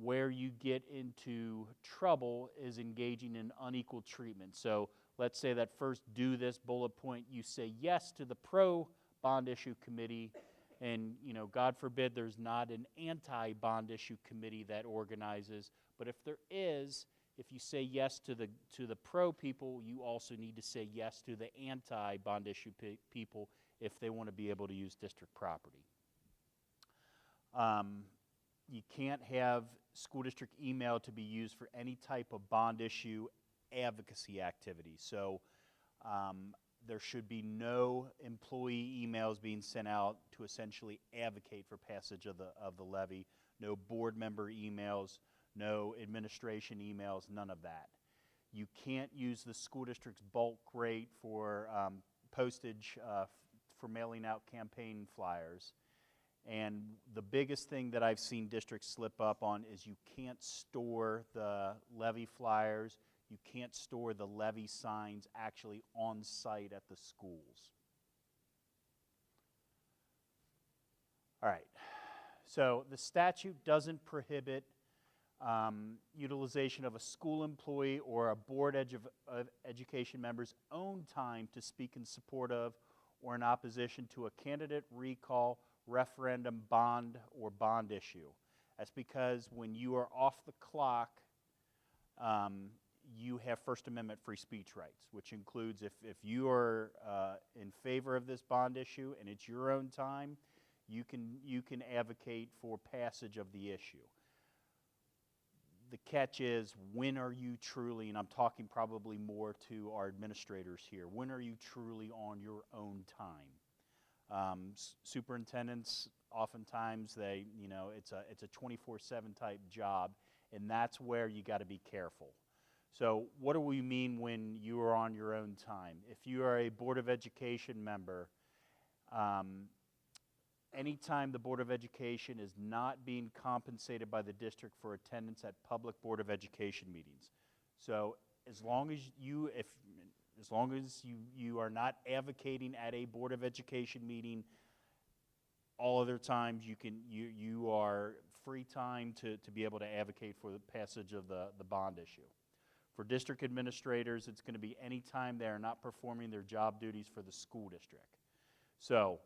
Where you get into trouble is engaging in unequal treatment. So let's say that first do this bullet point, you say yes to the pro-bond issue committee, and God forbid there's not an anti-bond issue committee that organizes, but if there is, if you say yes to the pro people, you also need to say yes to the anti-bond issue people if they want to be able to use district property. You can't have school district email to be used for any type of bond issue advocacy activity. So there should be no employee emails being sent out to essentially advocate for passage of the levy, no board member emails, no administration emails, none of that. You can't use the school district's bulk rate for postage for mailing out campaign flyers. And the biggest thing that I've seen districts slip up on is you can't store the levy flyers, you can't store the levy signs actually on site at the schools. All right, so the statute doesn't prohibit utilization of a school employee or a board of education member's own time to speak in support of or in opposition to a candidate, recall, referendum, bond, or bond issue. That's because when you are off the clock, you have First Amendment free speech rights, which includes if you are in favor of this bond issue and it's your own time, you can advocate for passage of the issue. The catch is, when are you truly, and I'm talking probably more to our administrators here, when are you truly on your own time? Superintendents, oftentimes it's a 24/7 type job, and that's where you got to be careful. So what do we mean when you are on your own time? If you are a Board of Education member, anytime the Board of Education is not being compensated by the district for attendance at public Board of Education meetings. So as long as you are not advocating at a Board of Education meeting, all other times you are free time to be able to advocate for the passage of the bond issue. For district administrators, it's going to be any time they are not performing their job duties for the school district. So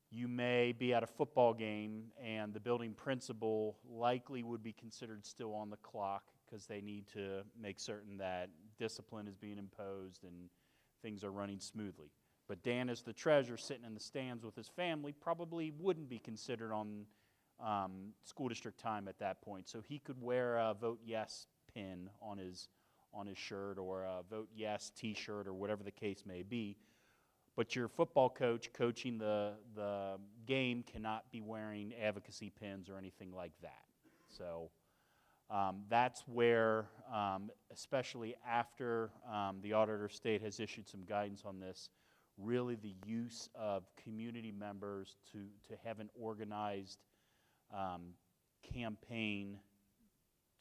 you may be at a football game and the building principal likely would be considered still on the clock because they need to make certain that discipline is being imposed and things are running smoothly. But Dan, as the treasurer sitting in the stands with his family, probably wouldn't be considered on school district time at that point. So he could wear a vote yes pin on his shirt or a vote yes t-shirt or whatever the case may be. But your football coach coaching the game cannot be wearing advocacy pins or anything like that. So that's where, especially after the Auditor of State has issued some guidance on this, really the use of community members to have an organized campaign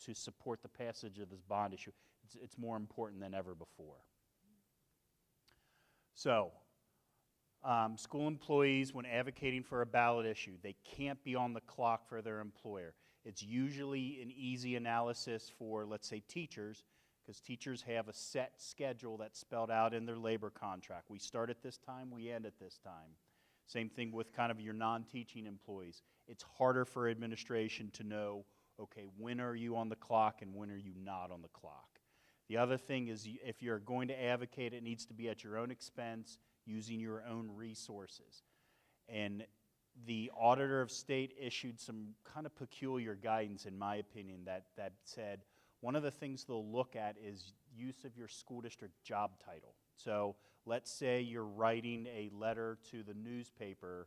to support the passage of this bond issue. It's more important than ever before. So, school employees, when advocating for a ballot issue, they can't be on the clock for their employer. It's usually an easy analysis for, let's say, teachers, because teachers have a set schedule that's spelled out in their labor contract. We start at this time, we end at this time. Same thing with kind of your non-teaching employees. It's harder for administration to know, okay, when are you on the clock and when are you not on the clock? The other thing is, if you're going to advocate, it needs to be at your own expense, using your own resources. And the Auditor of State issued some kind of peculiar guidance, in my opinion, that said one of the things they'll look at is use of your school district job title. So let's say you're writing a letter to the newspaper,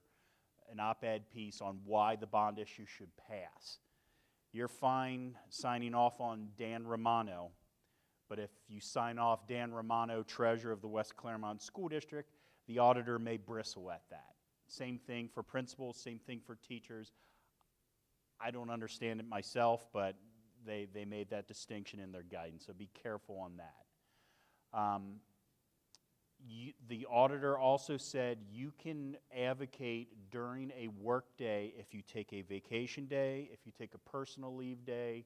an op-ed piece on why the bond issue should pass. You're fine signing off on Dan Romano, but if you sign off Dan Romano, treasurer of the West Clermont School District, the auditor may bristle at that. Same thing for principals, same thing for teachers. I don't understand it myself, but they made that distinction in their guidance, so be careful on that. The auditor also said you can advocate during a work day if you take a vacation day, if you take a personal leave day,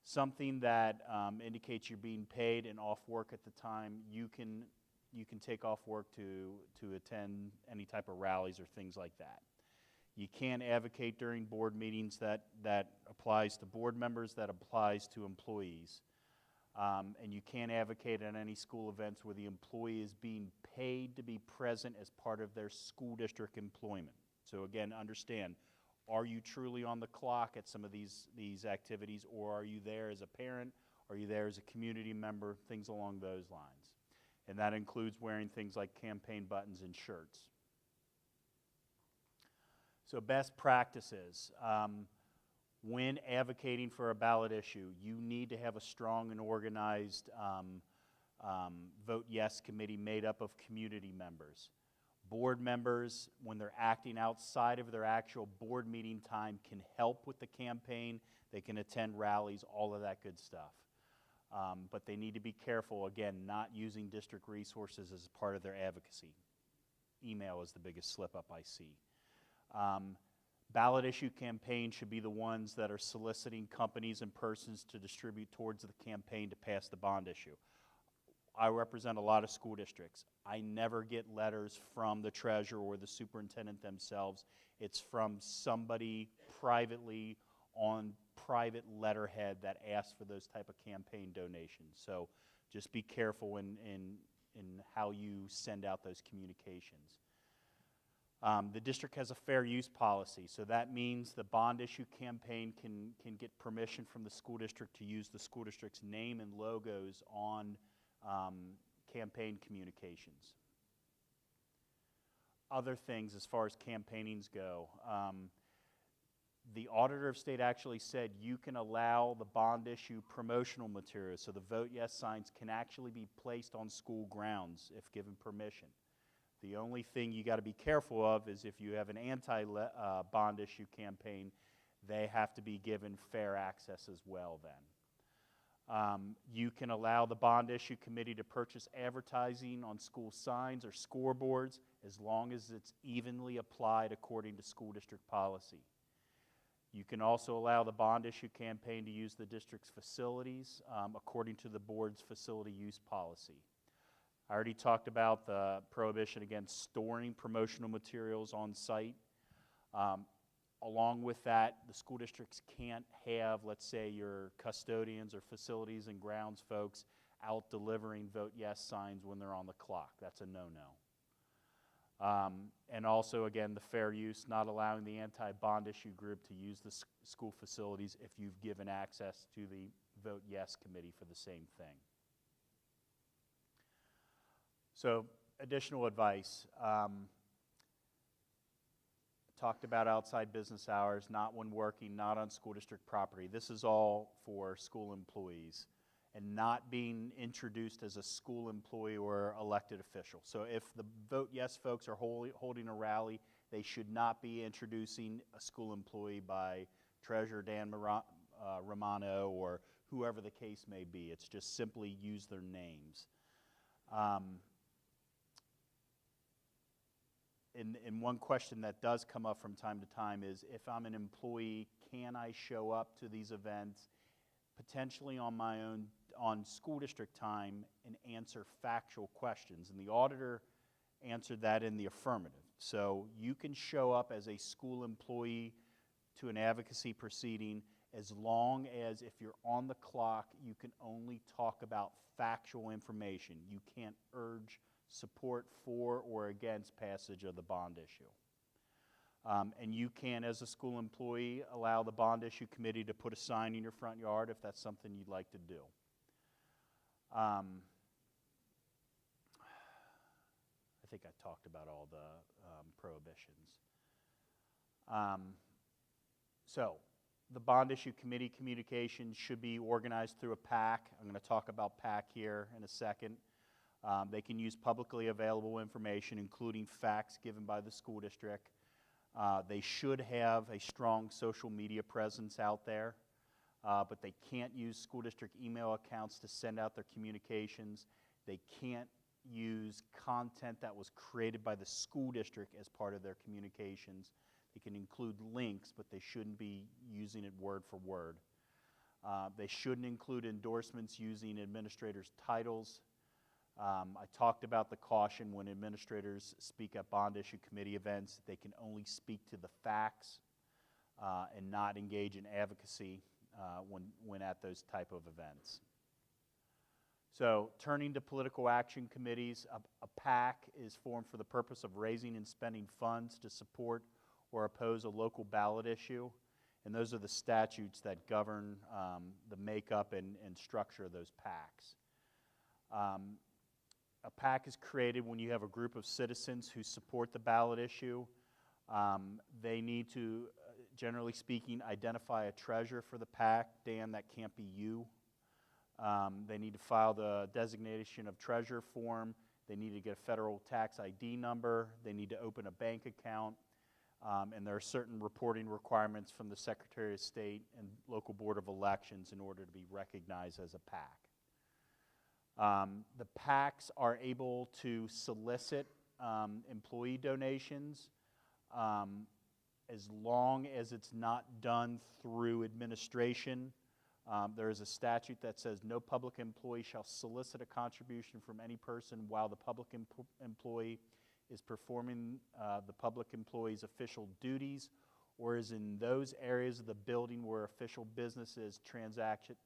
something that indicates you're being paid and off work at the time. You can take off work to attend any type of rallies or things like that. You can't advocate during board meetings. That applies to board members, that applies to employees. And you can't advocate at any school events where the employee is being paid to be present as part of their school district employment. So again, understand, are you truly on the clock at some of these activities, or are you there as a parent, are you there as a community member, things along those lines. And that includes wearing things like campaign buttons and shirts. So best practices. When advocating for a ballot issue, you need to have a strong and organized vote yes committee made up of community members. Board members, when they're acting outside of their actual board meeting time, can help with the campaign. They can attend rallies, all of that good stuff. But they need to be careful, again, not using district resources as part of their advocacy. Email is the biggest slip up I see. Ballot issue campaigns should be the ones that are soliciting companies and persons to distribute towards the campaign to pass the bond issue. I represent a lot of school districts. I never get letters from the treasurer or the superintendent themselves. It's from somebody privately on private letterhead that asks for those type of campaign donations. So just be careful in how you send out those communications. The district has a fair use policy, so that means the bond issue campaign can get permission from the school district to use the school district's name and logos on campaign communications. Other things as far as campaignings go, the Auditor of State actually said you can allow the bond issue promotional materials, so the vote yes signs can actually be placed on school grounds if given permission. The only thing you got to be careful of is if you have an anti-bond issue campaign, they have to be given fair access as well then. You can allow the bond issue committee to purchase advertising on school signs or scoreboards as long as it's evenly applied according to school district policy. You can also allow the bond issue campaign to use the district's facilities according to the board's facility use policy. I already talked about the prohibition against storing promotional materials on site. Along with that, the school districts can't have, let's say, your custodians or facilities and grounds folks out delivering vote yes signs when they're on the clock. That's a no-no. And also, again, the fair use, not allowing the anti-bond issue group to use the school facilities if you've given access to the vote yes committee for the same thing. So, additional advice. Talked about outside business hours, not when working, not on school district property. This is all for school employees and not being introduced as a school employee or elected official. So if the vote yes folks are holding a rally, they should not be introducing a school employee by Treasurer Dan Romano or whoever the case may be. It's just simply use their names. And one question that does come up from time to time is, if I'm an employee, can I show up to these events potentially on my own, on school district time, and answer factual questions? And the auditor answered that in the affirmative. So you can show up as a school employee to an advocacy proceeding as long as, if you're on the clock, you can only talk about factual information. You can't urge support for or against passage of the bond issue. And you can, as a school employee, allow the bond issue committee to put a sign in your front yard if that's something you'd like to do. I think I talked about all the prohibitions. So, the bond issue committee communications should be organized through a PAC. I'm going to talk about PAC here in a second. They can use publicly available information, including facts given by the school district. They should have a strong social media presence out there, but they can't use school district email accounts to send out their communications. They can't use content that was created by the school district as part of their communications. They can include links, but they shouldn't be using it word for word. They shouldn't include endorsements using administrators' titles. I talked about the caution when administrators speak at bond issue committee events. They can only speak to the facts and not engage in advocacy when at those type of events. So, turning to political action committees, a PAC is formed for the purpose of raising and spending funds to support or oppose a local ballot issue. And those are the statutes that govern the makeup and structure of those PACs. A PAC is created when you have a group of citizens who support the ballot issue. They need to, generally speaking, identify a treasurer for the PAC. Dan, that can't be you. They need to file the designation of treasurer form. They need to get a federal tax ID number. They need to open a bank account. And there are certain reporting requirements from the Secretary of State and local board of elections in order to be recognized as a PAC. The PACs are able to solicit employee donations as long as it's not done through administration. There is a statute that says no public employee shall solicit a contribution from any person while the public employee is performing the public employee's official duties or is in those areas of the building where official business is transacted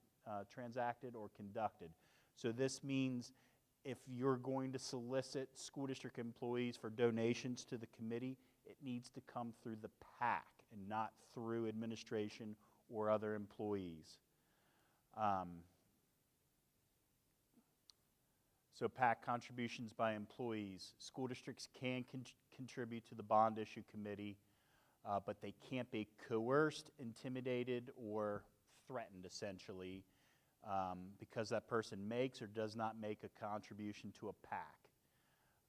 or conducted. So this means if you're going to solicit school district employees for donations to the committee, it needs to come through the PAC and not through administration or other employees. So PAC contributions by employees. School districts can contribute to the bond issue committee, but they can't be coerced, intimidated, or threatened, essentially, because that person makes or does not make a contribution to a PAC.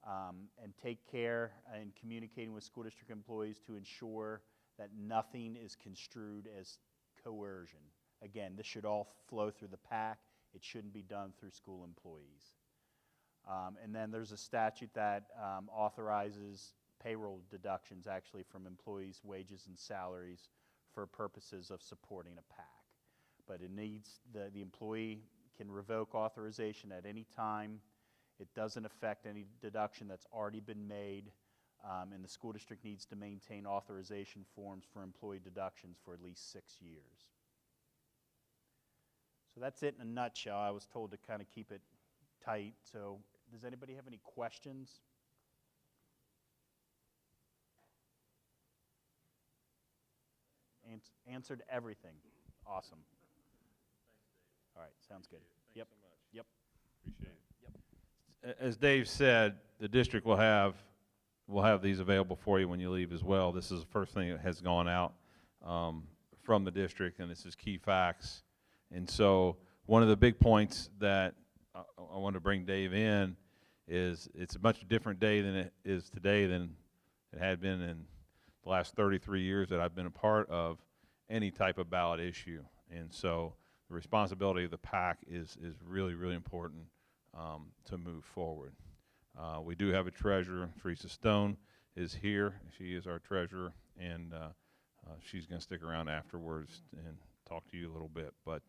and take care in communicating with school district employees to ensure that nothing is construed as coercion. Again, this should all flow through the PAC. It shouldn't be done through school employees. And then there's a statute that authorizes payroll deductions actually from employees' wages and salaries for purposes of supporting a PAC. But it needs, the employee can revoke authorization at any time. It doesn't affect any deduction that's already been made, and the school district needs to maintain authorization forms for employee deductions for at least 6 years. So that's it in a nutshell. I was told to kind of keep it tight. So does anybody have any questions? Answered everything. Awesome. All right, sounds good. Yep. Yep. Appreciate it. Yep. As Dave said, the district will have these available for you when you leave as well. This is the first thing that has gone out from the district, and this is key facts. And so one of the big points that I want to bring Dave in is it's a much different day than it is today than it had been in the last 33 years that I've been a part of any type of ballot issue. And so the responsibility of the PAC is really, really important to move forward. We do have a treasurer. Teresa Stone is here. She is our treasurer, and she's going to stick around afterwards and talk to you a little bit. But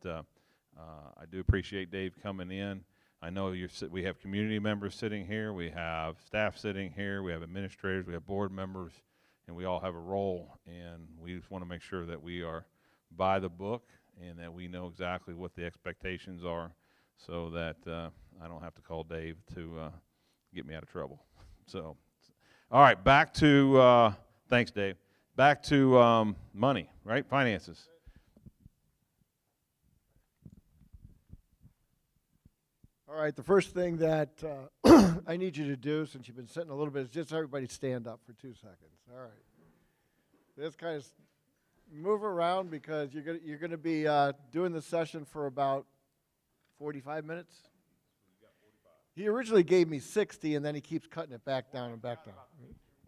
I do appreciate Dave coming in. I know we have community members sitting here. We have staff sitting here. We have administrators. We have board members. And we all have a role, and we just want to make sure that we are by the book and that we know exactly what the expectations are so that I don't have to call Dave to get me out of trouble. So, all right, back to, thanks, Dave. Back to money, right? Finances. All right, the first thing that I need you to do, since you've been sitting a little bit, is just everybody stand up for 2 seconds. All right. Just kind of move around because you're gonna be doing the session for about 45 minutes. He originally gave me 60, and then he keeps cutting it back down and back down.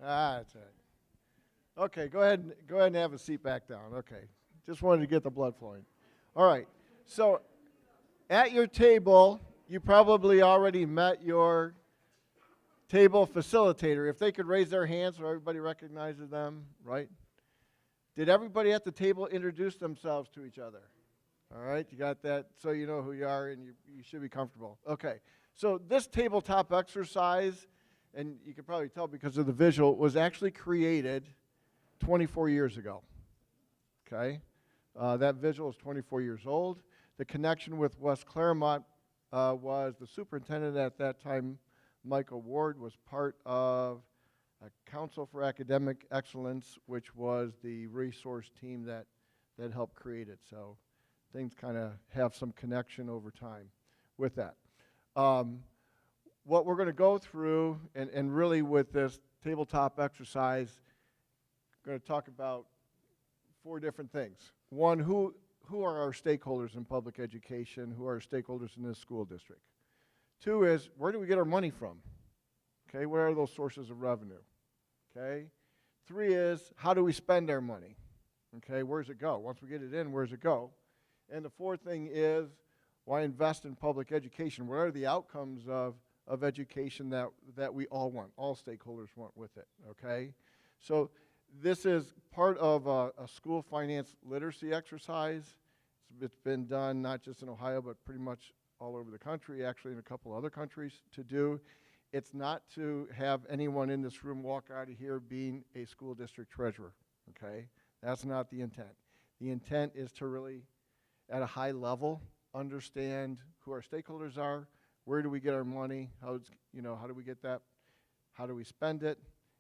That's right. Okay, go ahead and have a seat back down. Okay, just wanted to get the blood flowing. All right, so at your table, you probably already met your table facilitator. If they could raise their hands so everybody recognizes them, right? Did everybody at the table introduce themselves to each other? All right, you got that, so you know who you are and you should be comfortable. Okay, so this tabletop exercise, and you can probably tell because of the visual, was actually created 24 years ago. Okay, that visual is 24 years old. The connection with West Clermont was the superintendent at that time, Michael Ward, was part of a Council for Academic Excellence, which was the resource team that helped create it. So things kind of have some connection over time with that. What we're going to go through, and really with this tabletop exercise, we're going to talk about 4 different things. One, who are our stakeholders in public education? Who are our stakeholders in this school district? 2 is, where do we get our money from? Okay, where are those sources of revenue? Okay. 3 is, how do we spend our money? Okay, where's it go? Once we get it in, where's it go? And the 4th thing is, why invest in public education? What are the outcomes of education that we all want, all stakeholders want with it, okay? So this is part of a school finance literacy exercise. It's been done not just in Ohio, but pretty much all over the country, actually in a couple other countries to do. It's not to have anyone in this room walk out of here being a school district treasurer, okay? That's not the intent. The intent is to really, at a high level, understand who our stakeholders are, where do we get our money, how do we get that, how do we spend it,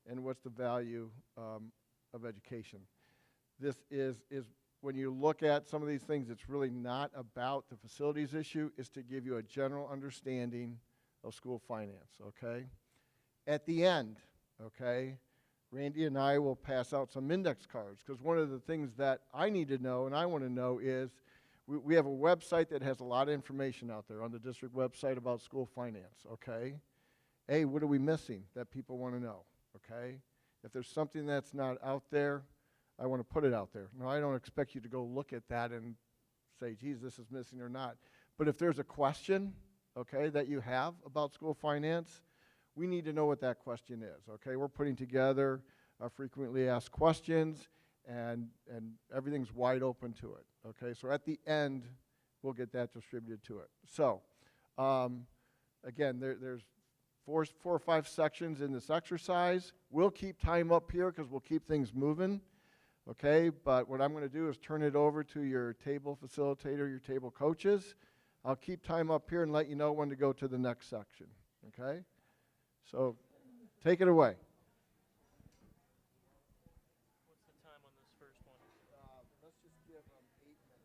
and what's the value of education. This is when you look at some of these things, it's really not about the facilities issue, it's to give you a general understanding of school finance, okay? At the end, okay, Randy and I will pass out some index cards, because one of the things that I need to know and I want to know is we have a website that has a lot of information out there on the district website about school finance, okay? A, what are we missing that people want to know, okay? If there's something that's not out there, I want to put it out there. Now, I don't expect you to go look at that and say, geez, this is missing or not. But if there's a question, okay, that you have about school finance, we need to know what that question is, okay? We're putting together frequently asked questions, and everything's wide open to it, okay? So at the end, we'll get that distributed to it. So, again, there's four or five sections in this exercise. We'll keep time up here because we'll keep things moving, okay? But what I'm going to do is turn it over to your table facilitator, your table coaches. I'll keep time up here and let you know when to go to the next section, okay? So take it away. What's the time on this first one? Let's just give them 8 minutes.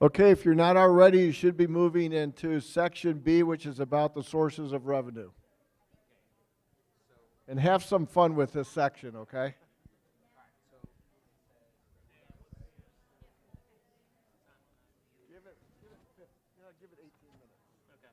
Okay, if you're not already, you should be moving into section B, which is about the sources of revenue. And have some fun with this section, okay? Give it 18 minutes. Okay.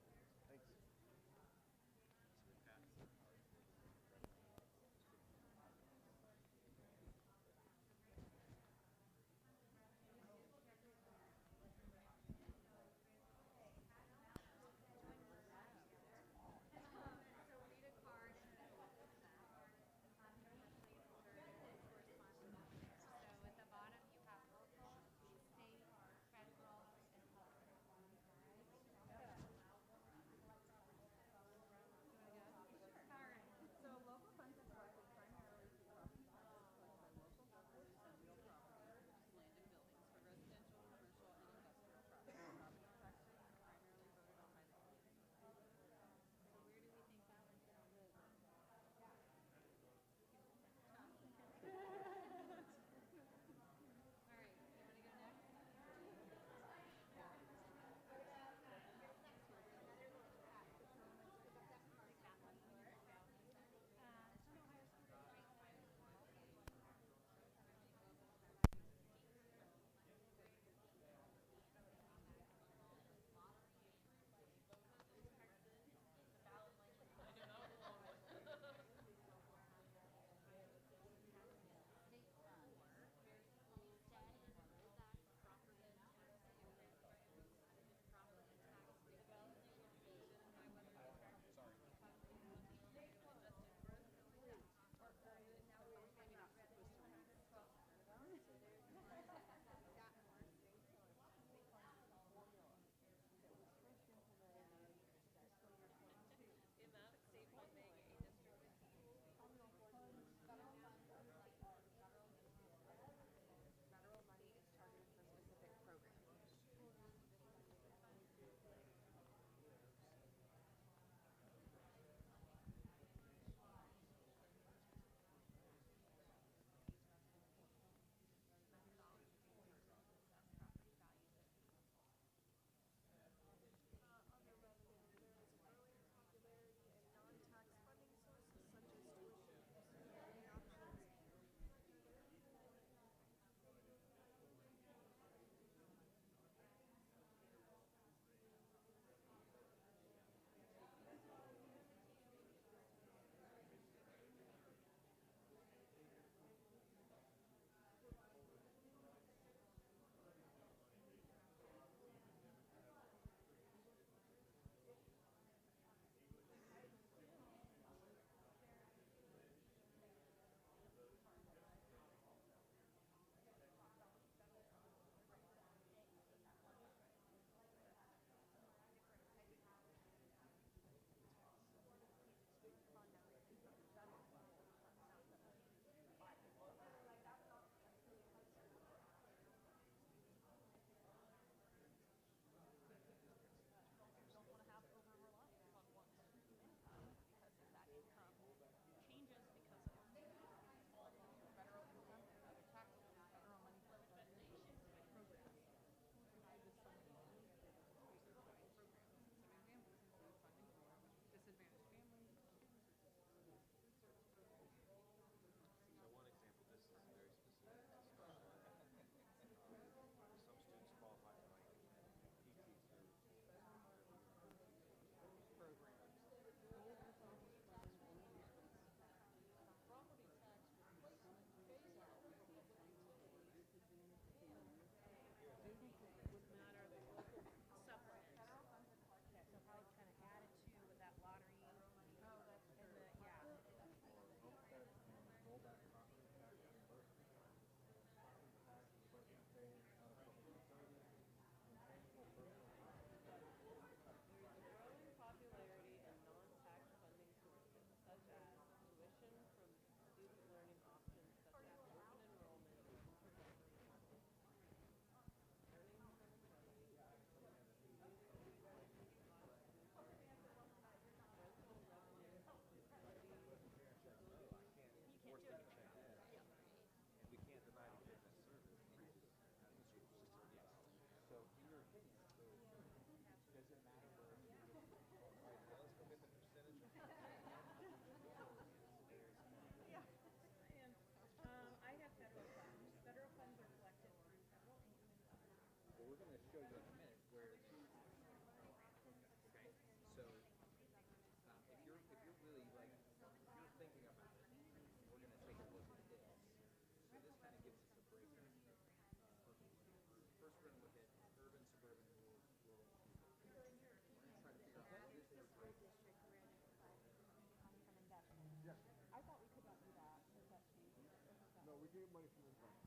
take money from the bank.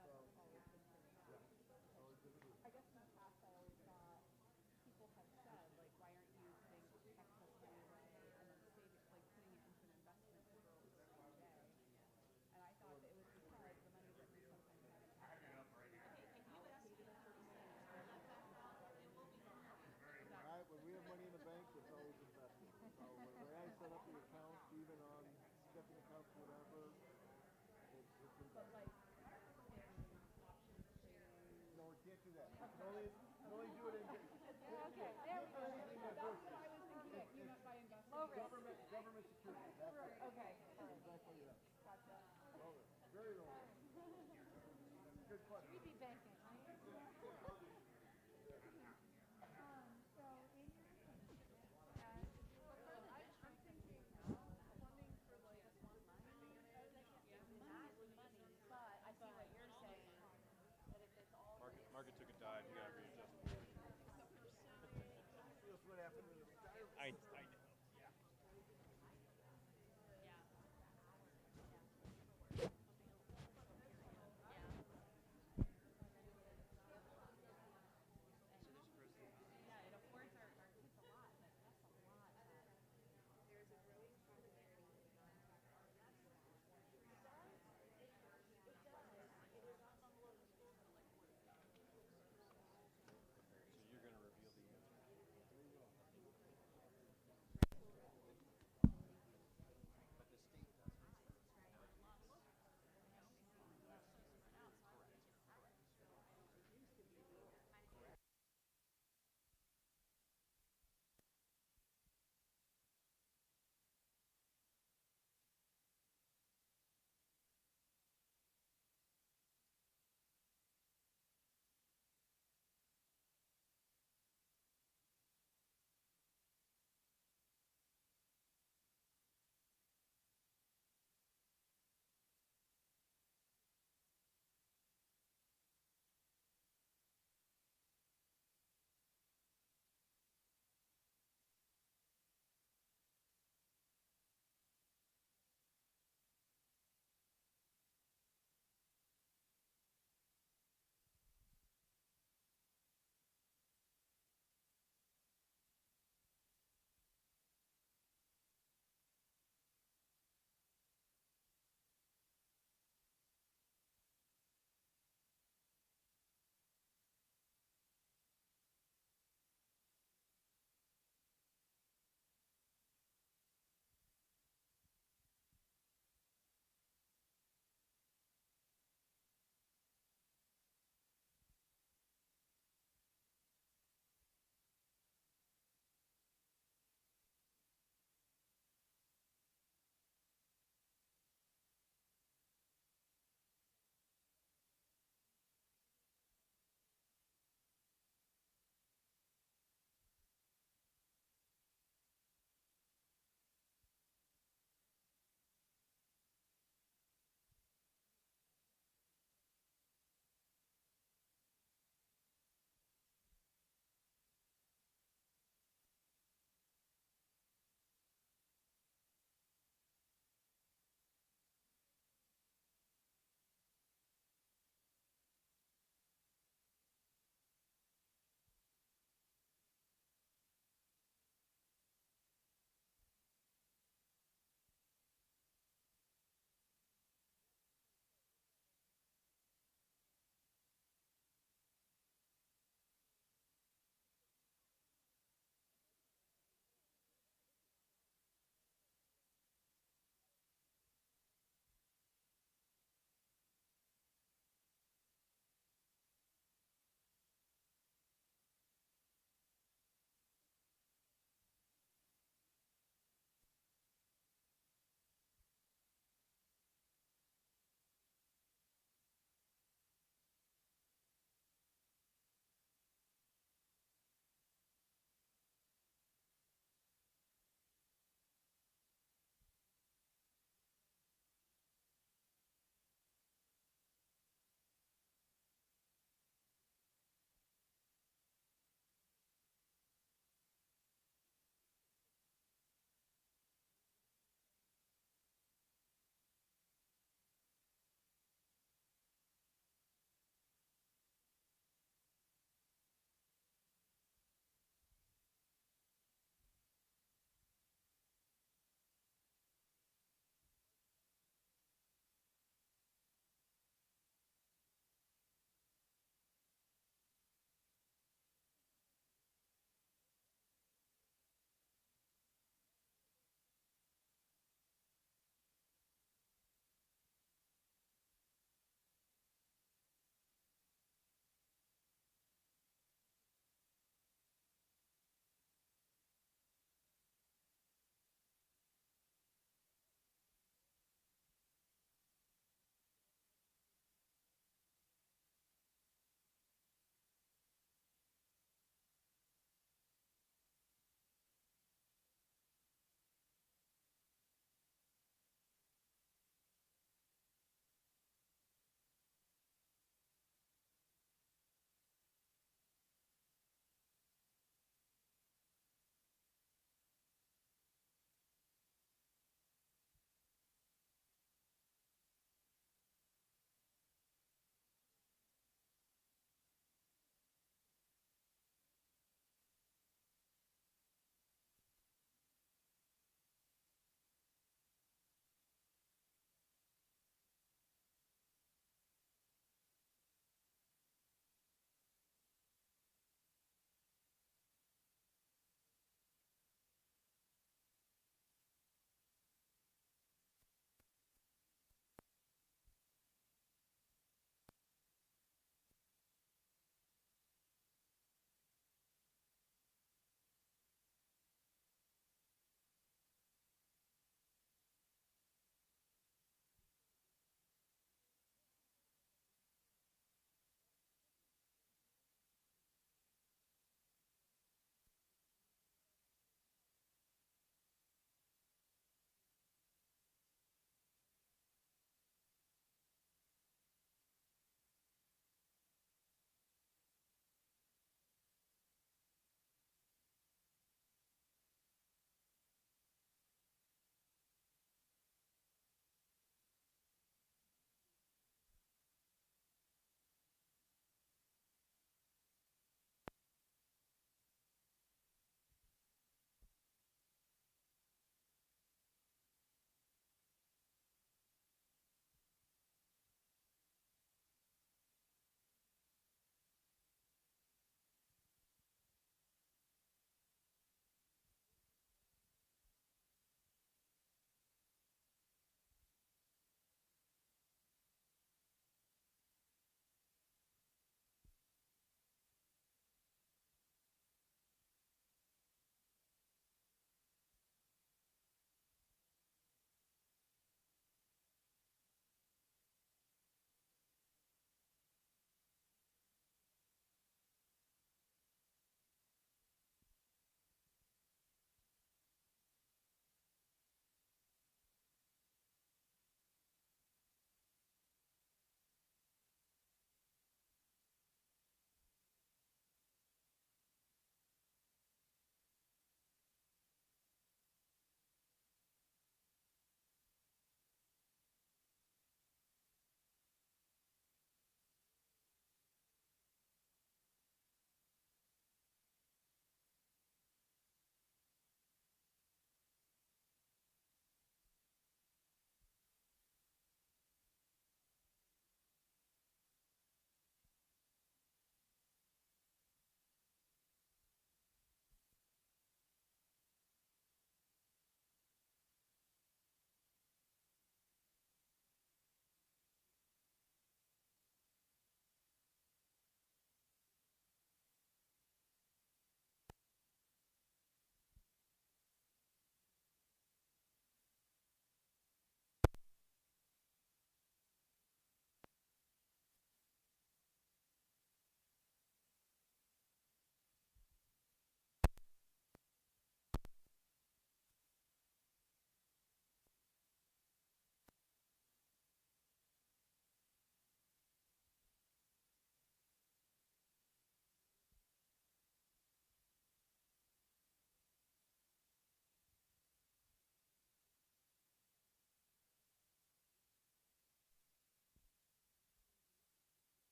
So, yeah. Always been true. I guess in the past I always thought people have said, like, why aren't you using excess money away and then saving, like putting it into an investment to grow it for rainy day? And I thought that it was because the money that we sometimes have allocated a certain way. Right, when we have money in the bank, it's always invested. So when I set up the accounts, even on checking accounts, whatever, it's But invested. like in options trading. No, we can't do that. You can only do it in. Okay, there we go. That's what I was thinking that you meant by investing. Government securities. That's it. Okay, all right. Exactly that. Gotcha. Low risk. Very low risk. Good question. We'd be banking, right? So in your I'm thinking funding for like money, but I see what you're saying, that if it's all Market took a dive. You got to readjust. That's what happened when you retire. I know.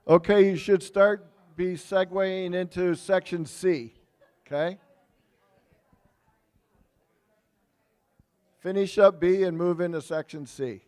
Okay, you should be segueing into section C, okay? Finish up B and move into section C.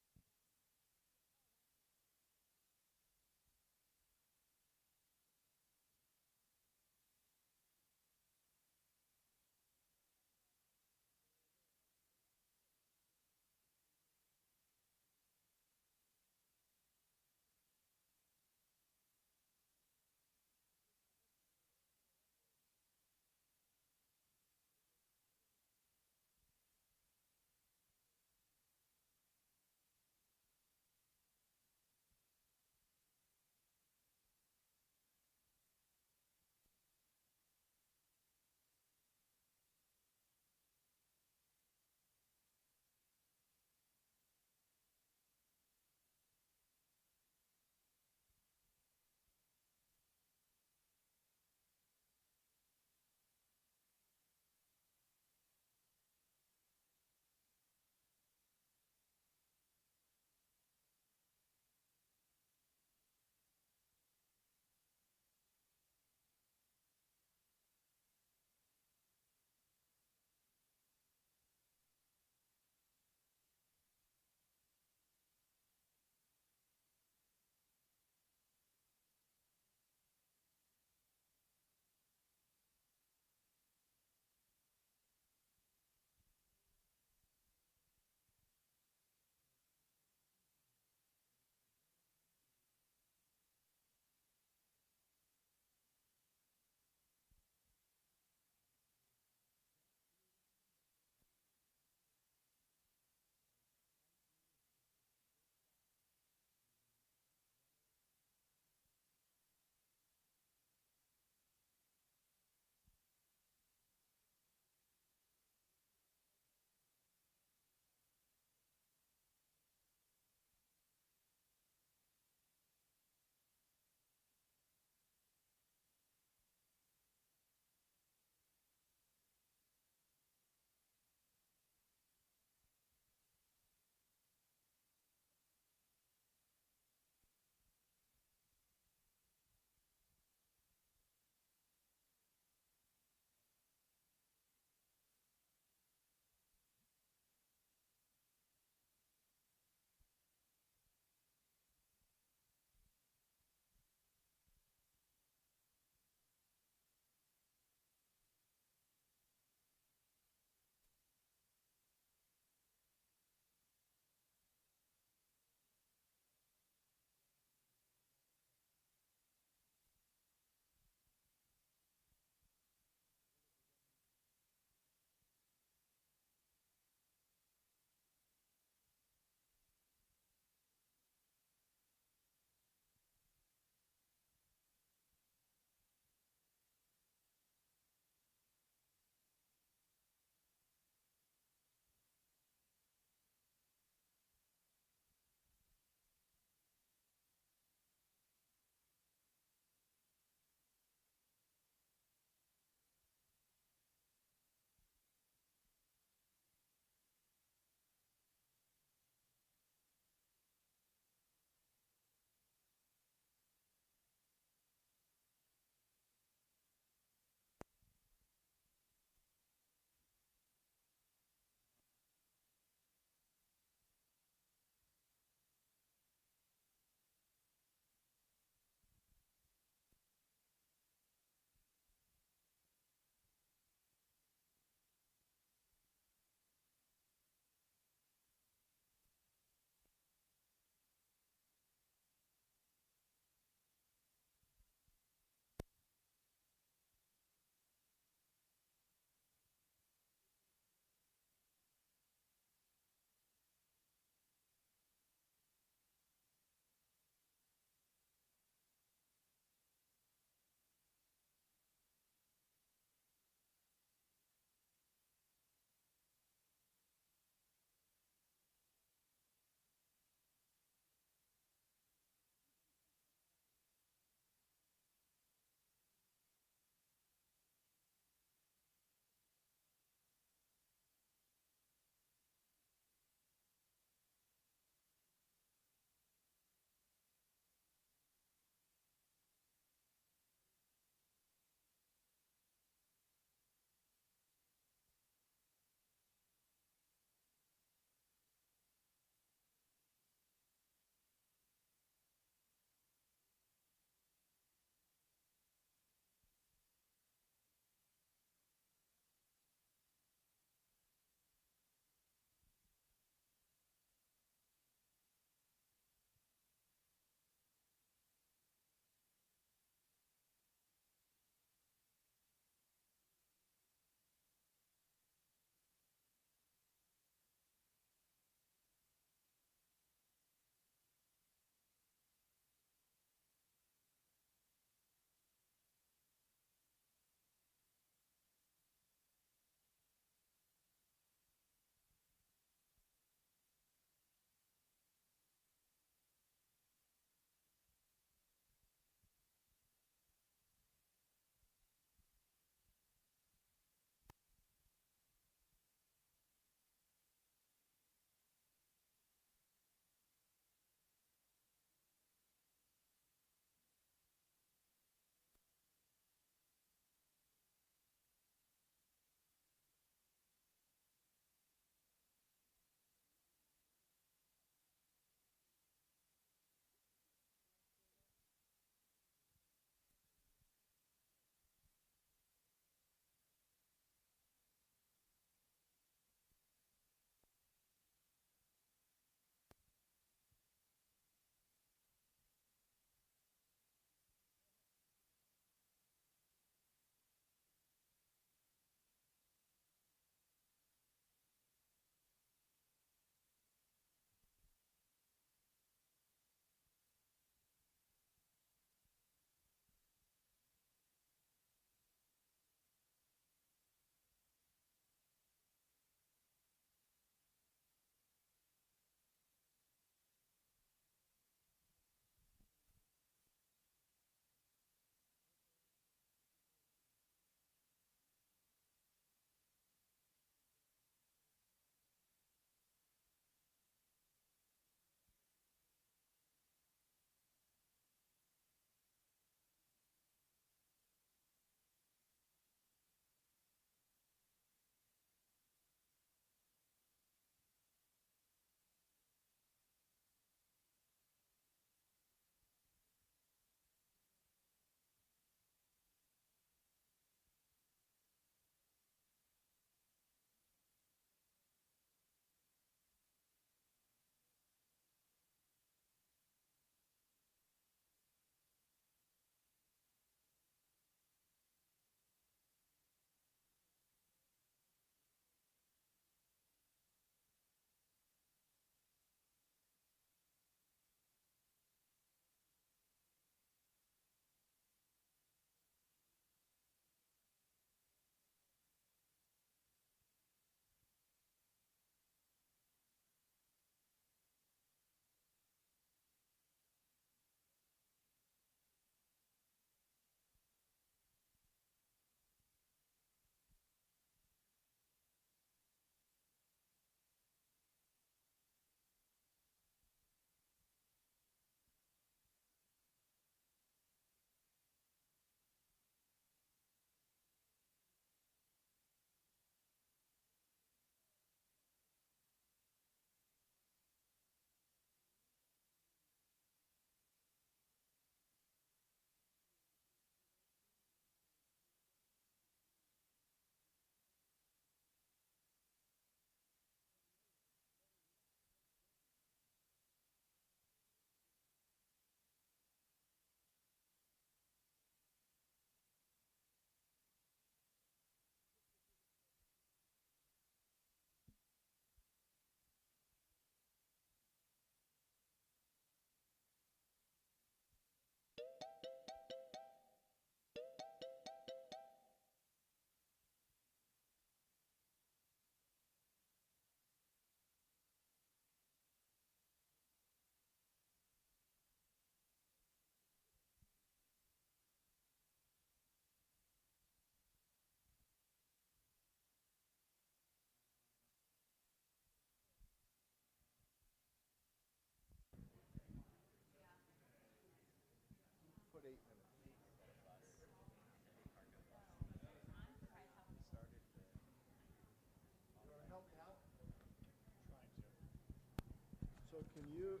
can you,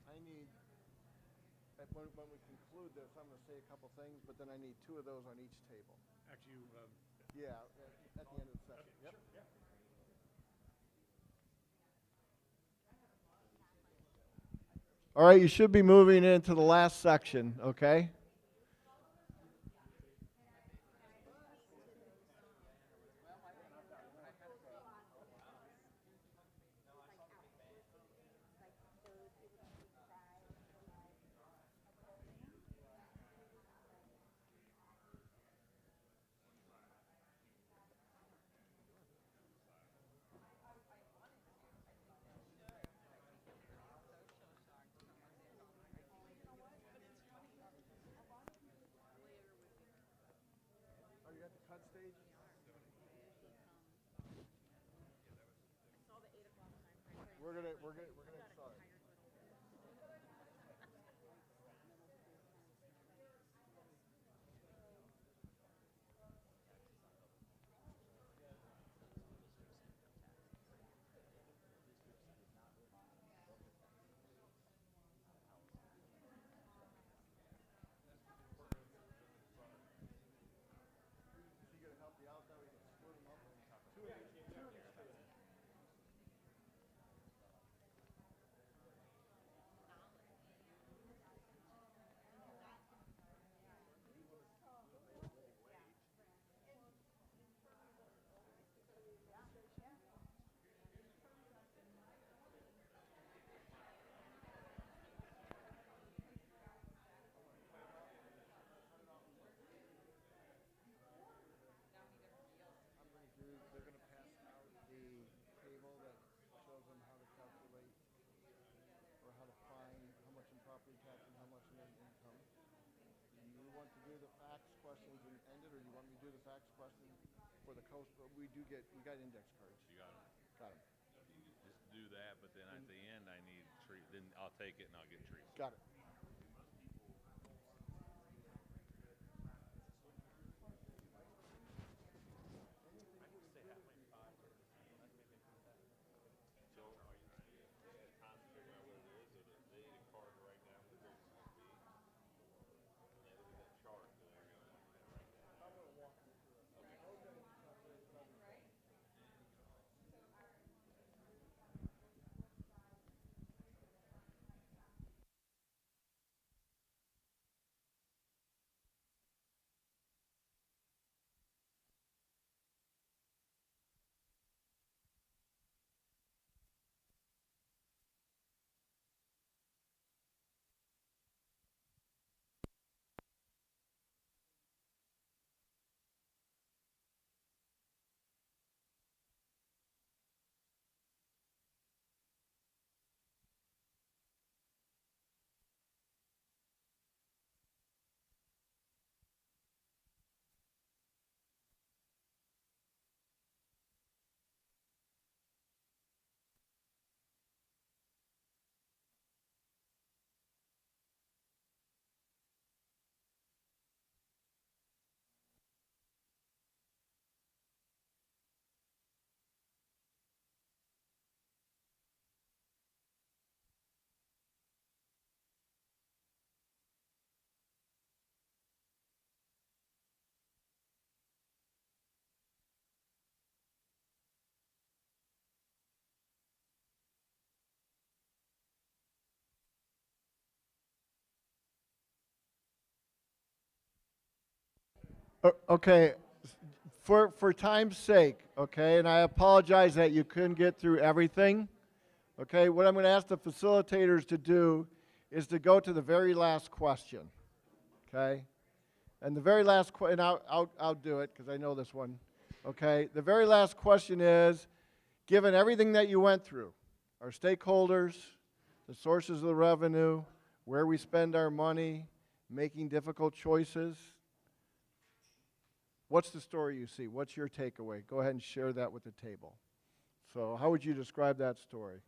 I need, when we conclude this, I'm gonna say a couple things, but then I need 2 of those on each table. Actually, Yeah, at the end of the session. Yep. All right, you should be moving into the last section, okay? Are you at the cut stage? We're gonna start. They're gonna pass out a table that shows them how to calculate or how to find how much in property tax and how much in income. Do you want to do the facts questions and end it, or do you want me to do the facts questions for the coast? But we got index cards. You got it. Got them. Just do that, but then at the end, I need treat. Then I'll take it and I'll get treats. Got it. Okay, for time's sake, okay, and I apologize that you couldn't get through everything. Okay, what I'm going to ask the facilitators to do is to go to the very last question. Okay, and the very last question, I'll do it because I know this one. Okay, the very last question is, given everything that you went through, our stakeholders, the sources of the revenue, where we spend our money, making difficult choices, what's the story you see? What's your takeaway? Go ahead and share that with the table. So how would you describe that story?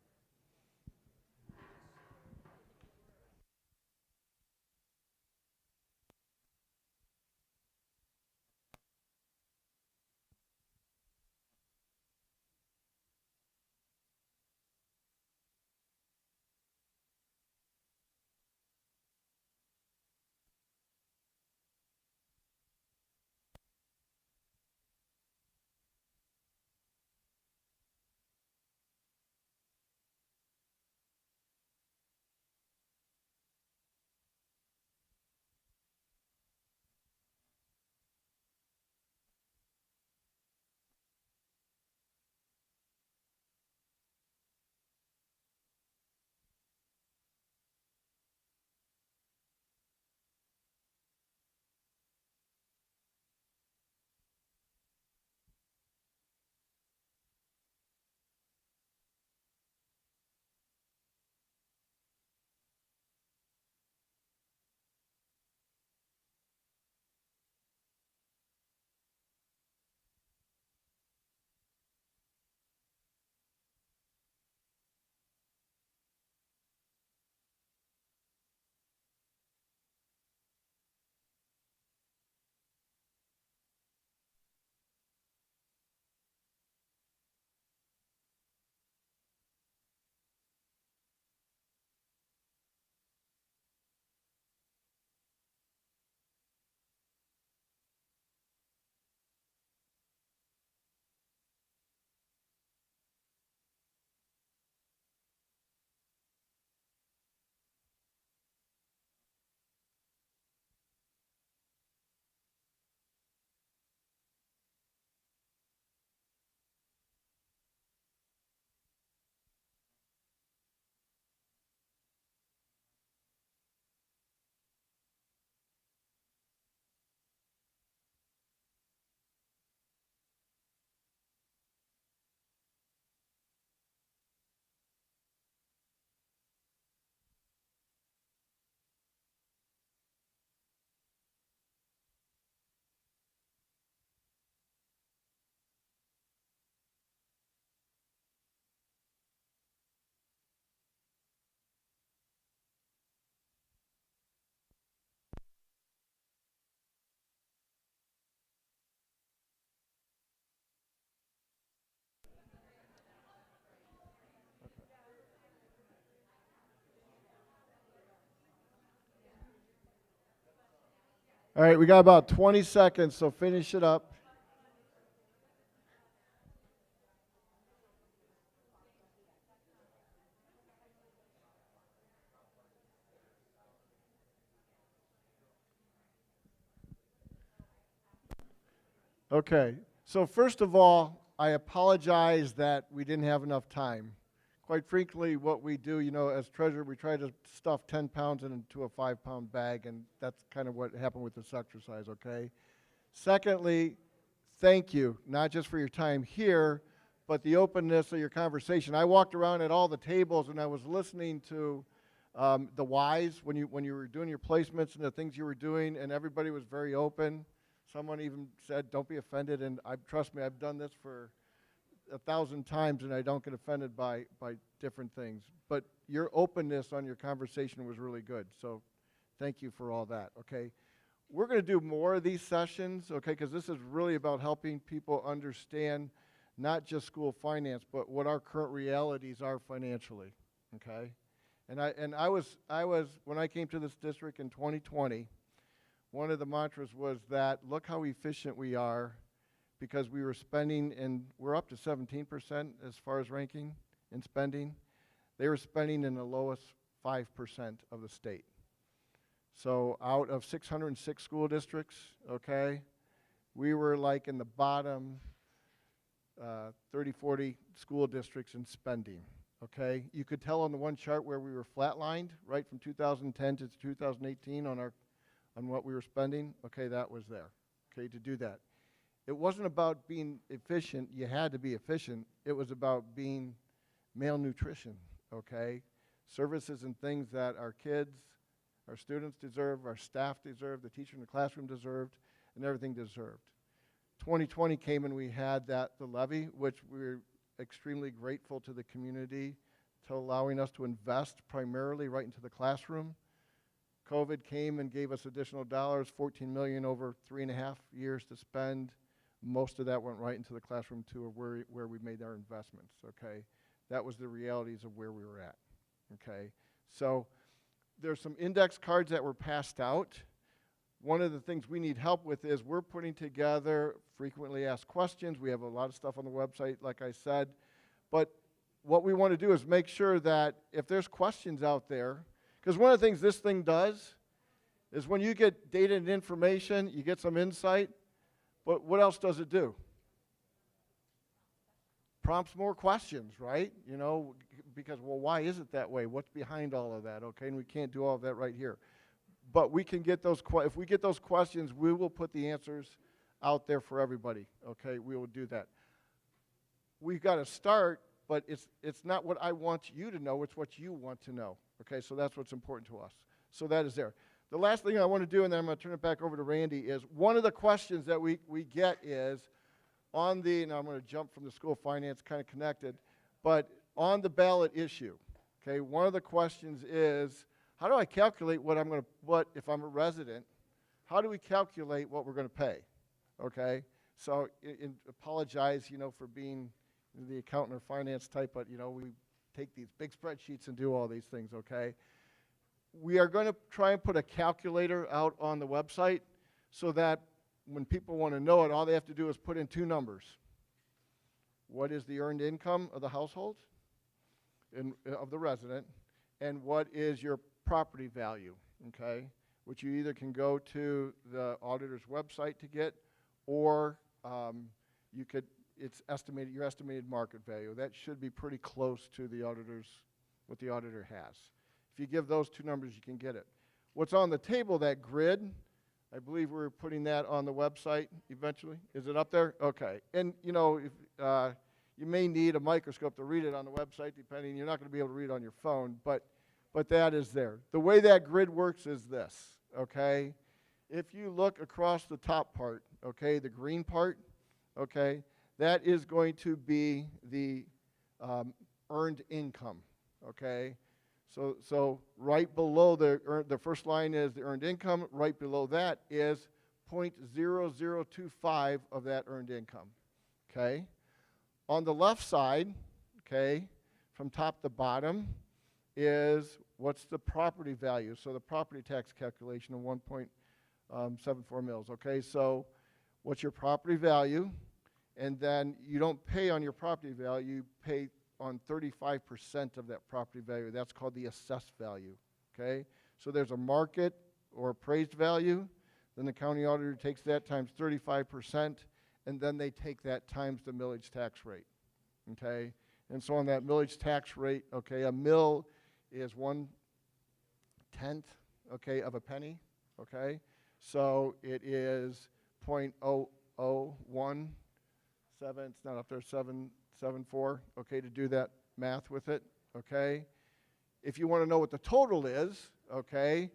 All right, we got about 20 seconds, so finish it up. Okay, so first of all, I apologize that we didn't have enough time. Quite frankly, what we do, as treasurer, we try to stuff 10 pounds into a 5-pound bag, and that's kind of what happened with this exercise, okay? Secondly, thank you, not just for your time here, but the openness of your conversation. I walked around at all the tables and I was listening to the whys when you were doing your placements and the things you were doing, and everybody was very open. Someone even said, "Don't be offended," and trust me, I've done this for 1,000 times, and I don't get offended by different things. But your openness on your conversation was really good, so thank you for all that, okay? We're going to do more of these sessions, okay, because this is really about helping people understand not just school finance, but what our current realities are financially, okay? And I was when I came to this district in 2020, one of the mantras was that look how efficient we are, because we were spending, and we're up to 17% as far as ranking in spending. They were spending in the lowest 5% of the state. So out of 606 school districts, okay, we were like in the bottom 30, 40 school districts in spending, okay? You could tell on the one chart where we were flatlined, right from 2010 to 2018 on what we were spending, okay, that was there, okay, to do that. It wasn't about being efficient. You had to be efficient. It was about being malnutrition, okay? Services and things that our kids, our students deserve, our staff deserve, the teacher in the classroom deserved, and everything deserved. 2020 came and we had the levy, which we're extremely grateful to the community to allowing us to invest primarily right into the classroom. COVID came and gave us additional dollars, $14 million over 3.5 years to spend. Most of that went right into the classroom too, where we made our investments, okay? That was the realities of where we were at, okay? So there's some index cards that were passed out. One of the things we need help with is we're putting together frequently asked questions. We have a lot of stuff on the website, like I said. But what we want to do is make sure that if there's questions out there, because one of the things this thing does is when you get data and information, you get some insight, but what else does it do? Prompts more questions, right? Because, well, why is it that way? What's behind all of that, okay? And we can't do all of that right here. But we can get those, if we get those questions, we will put the answers out there for everybody, okay? We will do that. We've got to start, but it's not what I want you to know, it's what you want to know, okay? So that's what's important to us. So that is there. The last thing I want to do, and then I'm going to turn it back over to Randy, is one of the questions that we get is on the, now I'm going to jump from the school finance, kind of connected, but on the ballot issue, okay, one of the questions is, how do I calculate what if I'm a resident, how do we calculate what we're going to pay, okay? So apologize, for being the accountant or finance type, but, we take these big spreadsheets and do all these things, okay? We are going to try and put a calculator out on the website so that when people want to know it, all they have to do is put in two numbers. What is the earned income of the household, of the resident, and what is your property value, okay? Which you either can go to the auditor's website to get, or it's estimated, your estimated market value. That should be pretty close to the auditor's, what the auditor has. If you give those two numbers, you can get it. What's on the table, that grid, I believe we're putting that on the website eventually. Is it up there? Okay. And, if, you may need a microscope to read it on the website, depending. You're not going to be able to read it on your phone, but that is there. The way that grid works is this, okay? If you look across the top part, okay, the green part, okay, that is going to be the earned income, okay? So right below the first line is the earned income. Right below that is 0.0025 of that earned income, okay? On the left side, okay, from top to bottom is what's the property value. So the property tax calculation of 74 mills, okay? So what's your property value? And then you don't pay on your property value, you pay on 35% of that property value. That's called the assessed value, okay? So there's a market or appraised value, then the county auditor takes that times 35%, and then they take that times the millage tax rate, okay? And so on that millage tax rate, okay, a mill is 1/10, okay, of a penny, okay? So it is 0.0017, it's not up there, 774, okay, to do that math with it, okay? If you want to know what the total is, okay,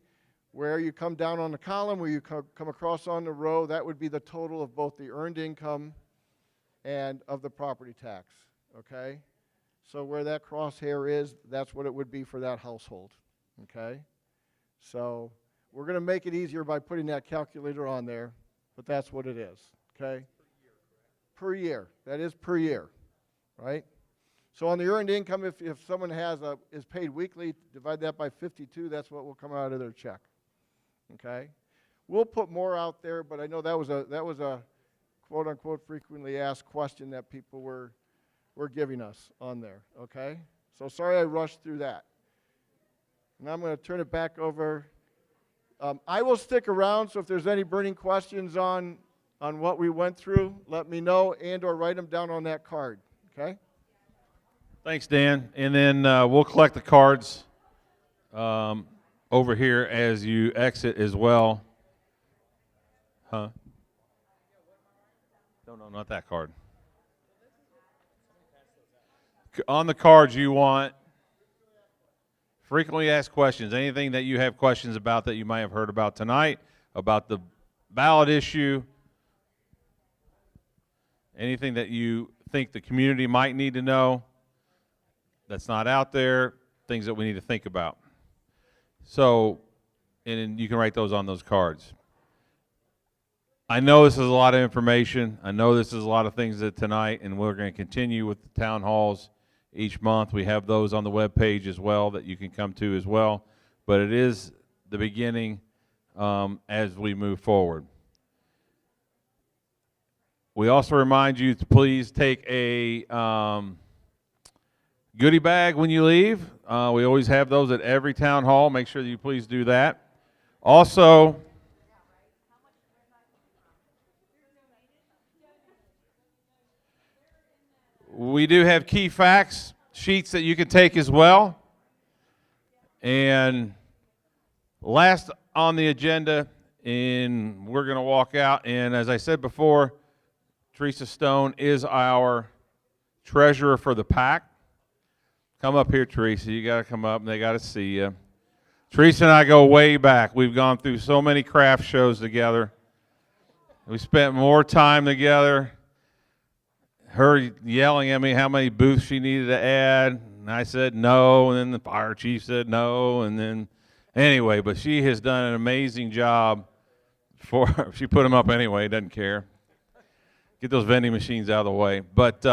where you come down on the column, where you come across on the row, that would be the total of both the earned income and of the property tax, okay? So where that crosshair is, that's what it would be for that household, okay? So we're going to make it easier by putting that calculator on there, but that's what it is, okay? Per year, that is per year, right? So on the earned income, if someone is paid weekly, divide that by 52, that's what will come out of their check, okay? We'll put more out there, but I know that was a quote-unquote frequently asked question that people were giving us on there, okay? So sorry I rushed through that. Now I'm going to turn it back over. I will stick around, so if there's any burning questions on what we went through, let me know and or write them down on that card, okay? Thanks, Dan. And then we'll collect the cards over here as you exit as well. Huh? No, not that card. On the cards you want frequently asked questions, anything that you have questions about that you might have heard about tonight, about the ballot issue, anything that you think the community might need to know that's not out there, things that we need to think about. So, and you can write those on those cards. I know this is a lot of information. I know this is a lot of things that tonight, and we're going to continue with the town halls each month. We have those on the web page as well that you can come to as well. But it is the beginning as we move forward. We also remind you to please take a goodie bag when you leave. We always have those at every town hall. Make sure that you please do that. Also, we do have key facts sheets that you can take as well. And last on the agenda, and we're going to walk out. And as I said before, Teresa Stone is our treasurer for the PAC. Come up here, Teresa. You got to come up, and they got to see you. Teresa and I go way back. We've gone through so many craft shows together. We spent more time together. Her yelling at me how many booths she needed to add, and I said no, and then the fire chief said no, and then anyway, but she has done an amazing job she put them up anyway, doesn't care. Get those vending machines out of the way. But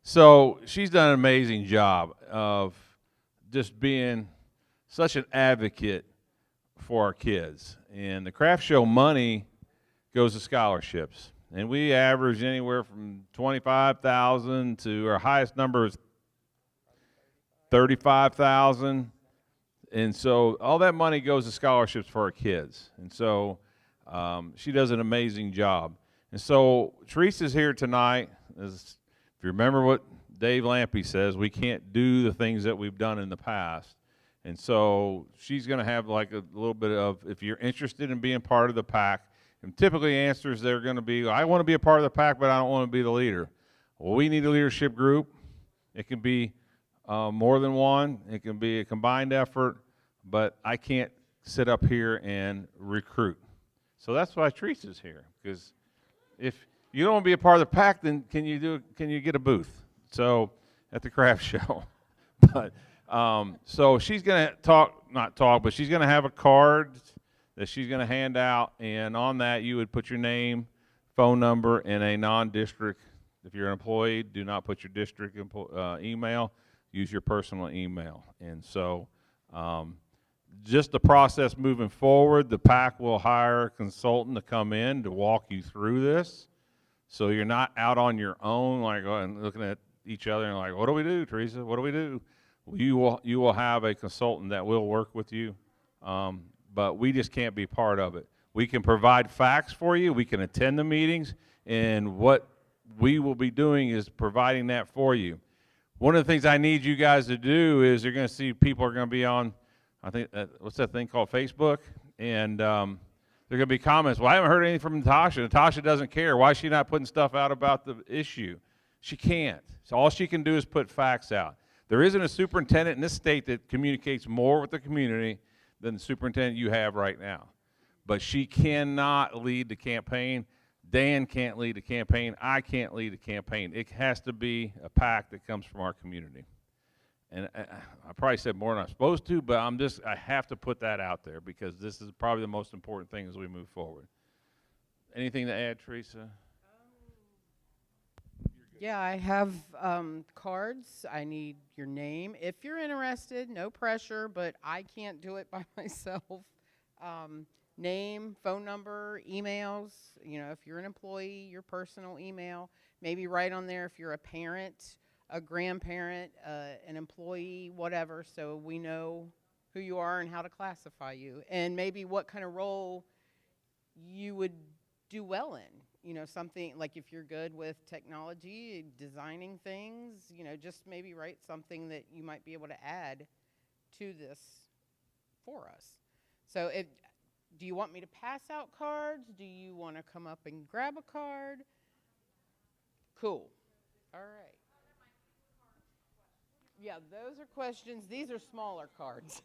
so she's done an amazing job of just being such an advocate for our kids. And the craft show money goes to scholarships. And we average anywhere from $25,000 to our highest number is $35,000. And so all that money goes to scholarships for our kids. And so she does an amazing job. And so Teresa's here tonight. If you remember what Dave Lampy says, we can't do the things that we've done in the past. And so she's going to have like a little bit of, if you're interested in being part of the PAC, and typically answers they're going to be, I want to be a part of the PAC, but I don't want to be the leader. Well, we need a leadership group. It can be more than one. It can be a combined effort, but I can't sit up here and recruit. So that's why Teresa's here, because if you don't want to be a part of the PAC, then can you get a booth? So at the craft show. But so she's going to not talk, but she's going to have a card that she's going to hand out, and on that you would put your name, phone number, and a non-district. If you're an employee, do not put your district email. Use your personal email. And so just the process moving forward. The PAC will hire a consultant to come in to walk you through this. So you're not out on your own, like and looking at each other and like, what do we do, Teresa? What do we do? You will have a consultant that will work with you, but we just can't be part of it. We can provide facts for you. We can attend the meetings, and what we will be doing is providing that for you. One of the things I need you guys to do is you're going to see people are going to be on, I think, what's that thing called, Facebook? And there are going to be comments, well, I haven't heard anything from Natasha. Natasha doesn't care. Why is she not putting stuff out about the issue? She can't. So all she can do is put facts out. There isn't a superintendent in this state that communicates more with the community than the superintendent you have right now. But she cannot lead the campaign. Dan can't lead the campaign. I can't lead the campaign. It has to be a PAC that comes from our community. And I probably said more than I'm supposed to, but I have to put that out there because this is probably the most important thing as we move forward. Anything to add, Teresa? Yeah, I have cards. I need your name. If you're interested, no pressure, but I can't do it by myself. Name, phone number, emails. You know, if you're an employee, your personal email. Maybe write on there if you're a parent, a grandparent, an employee, whatever, so we know who you are and how to classify you. And maybe what kind of role you would do well in. You know, something like if you're good with technology, designing things, you know, just maybe write something that you might be able to add to this for us. So do you want me to pass out cards? Do you want to come up and grab a card? Cool. All right. Yeah, those are questions. These are smaller cards.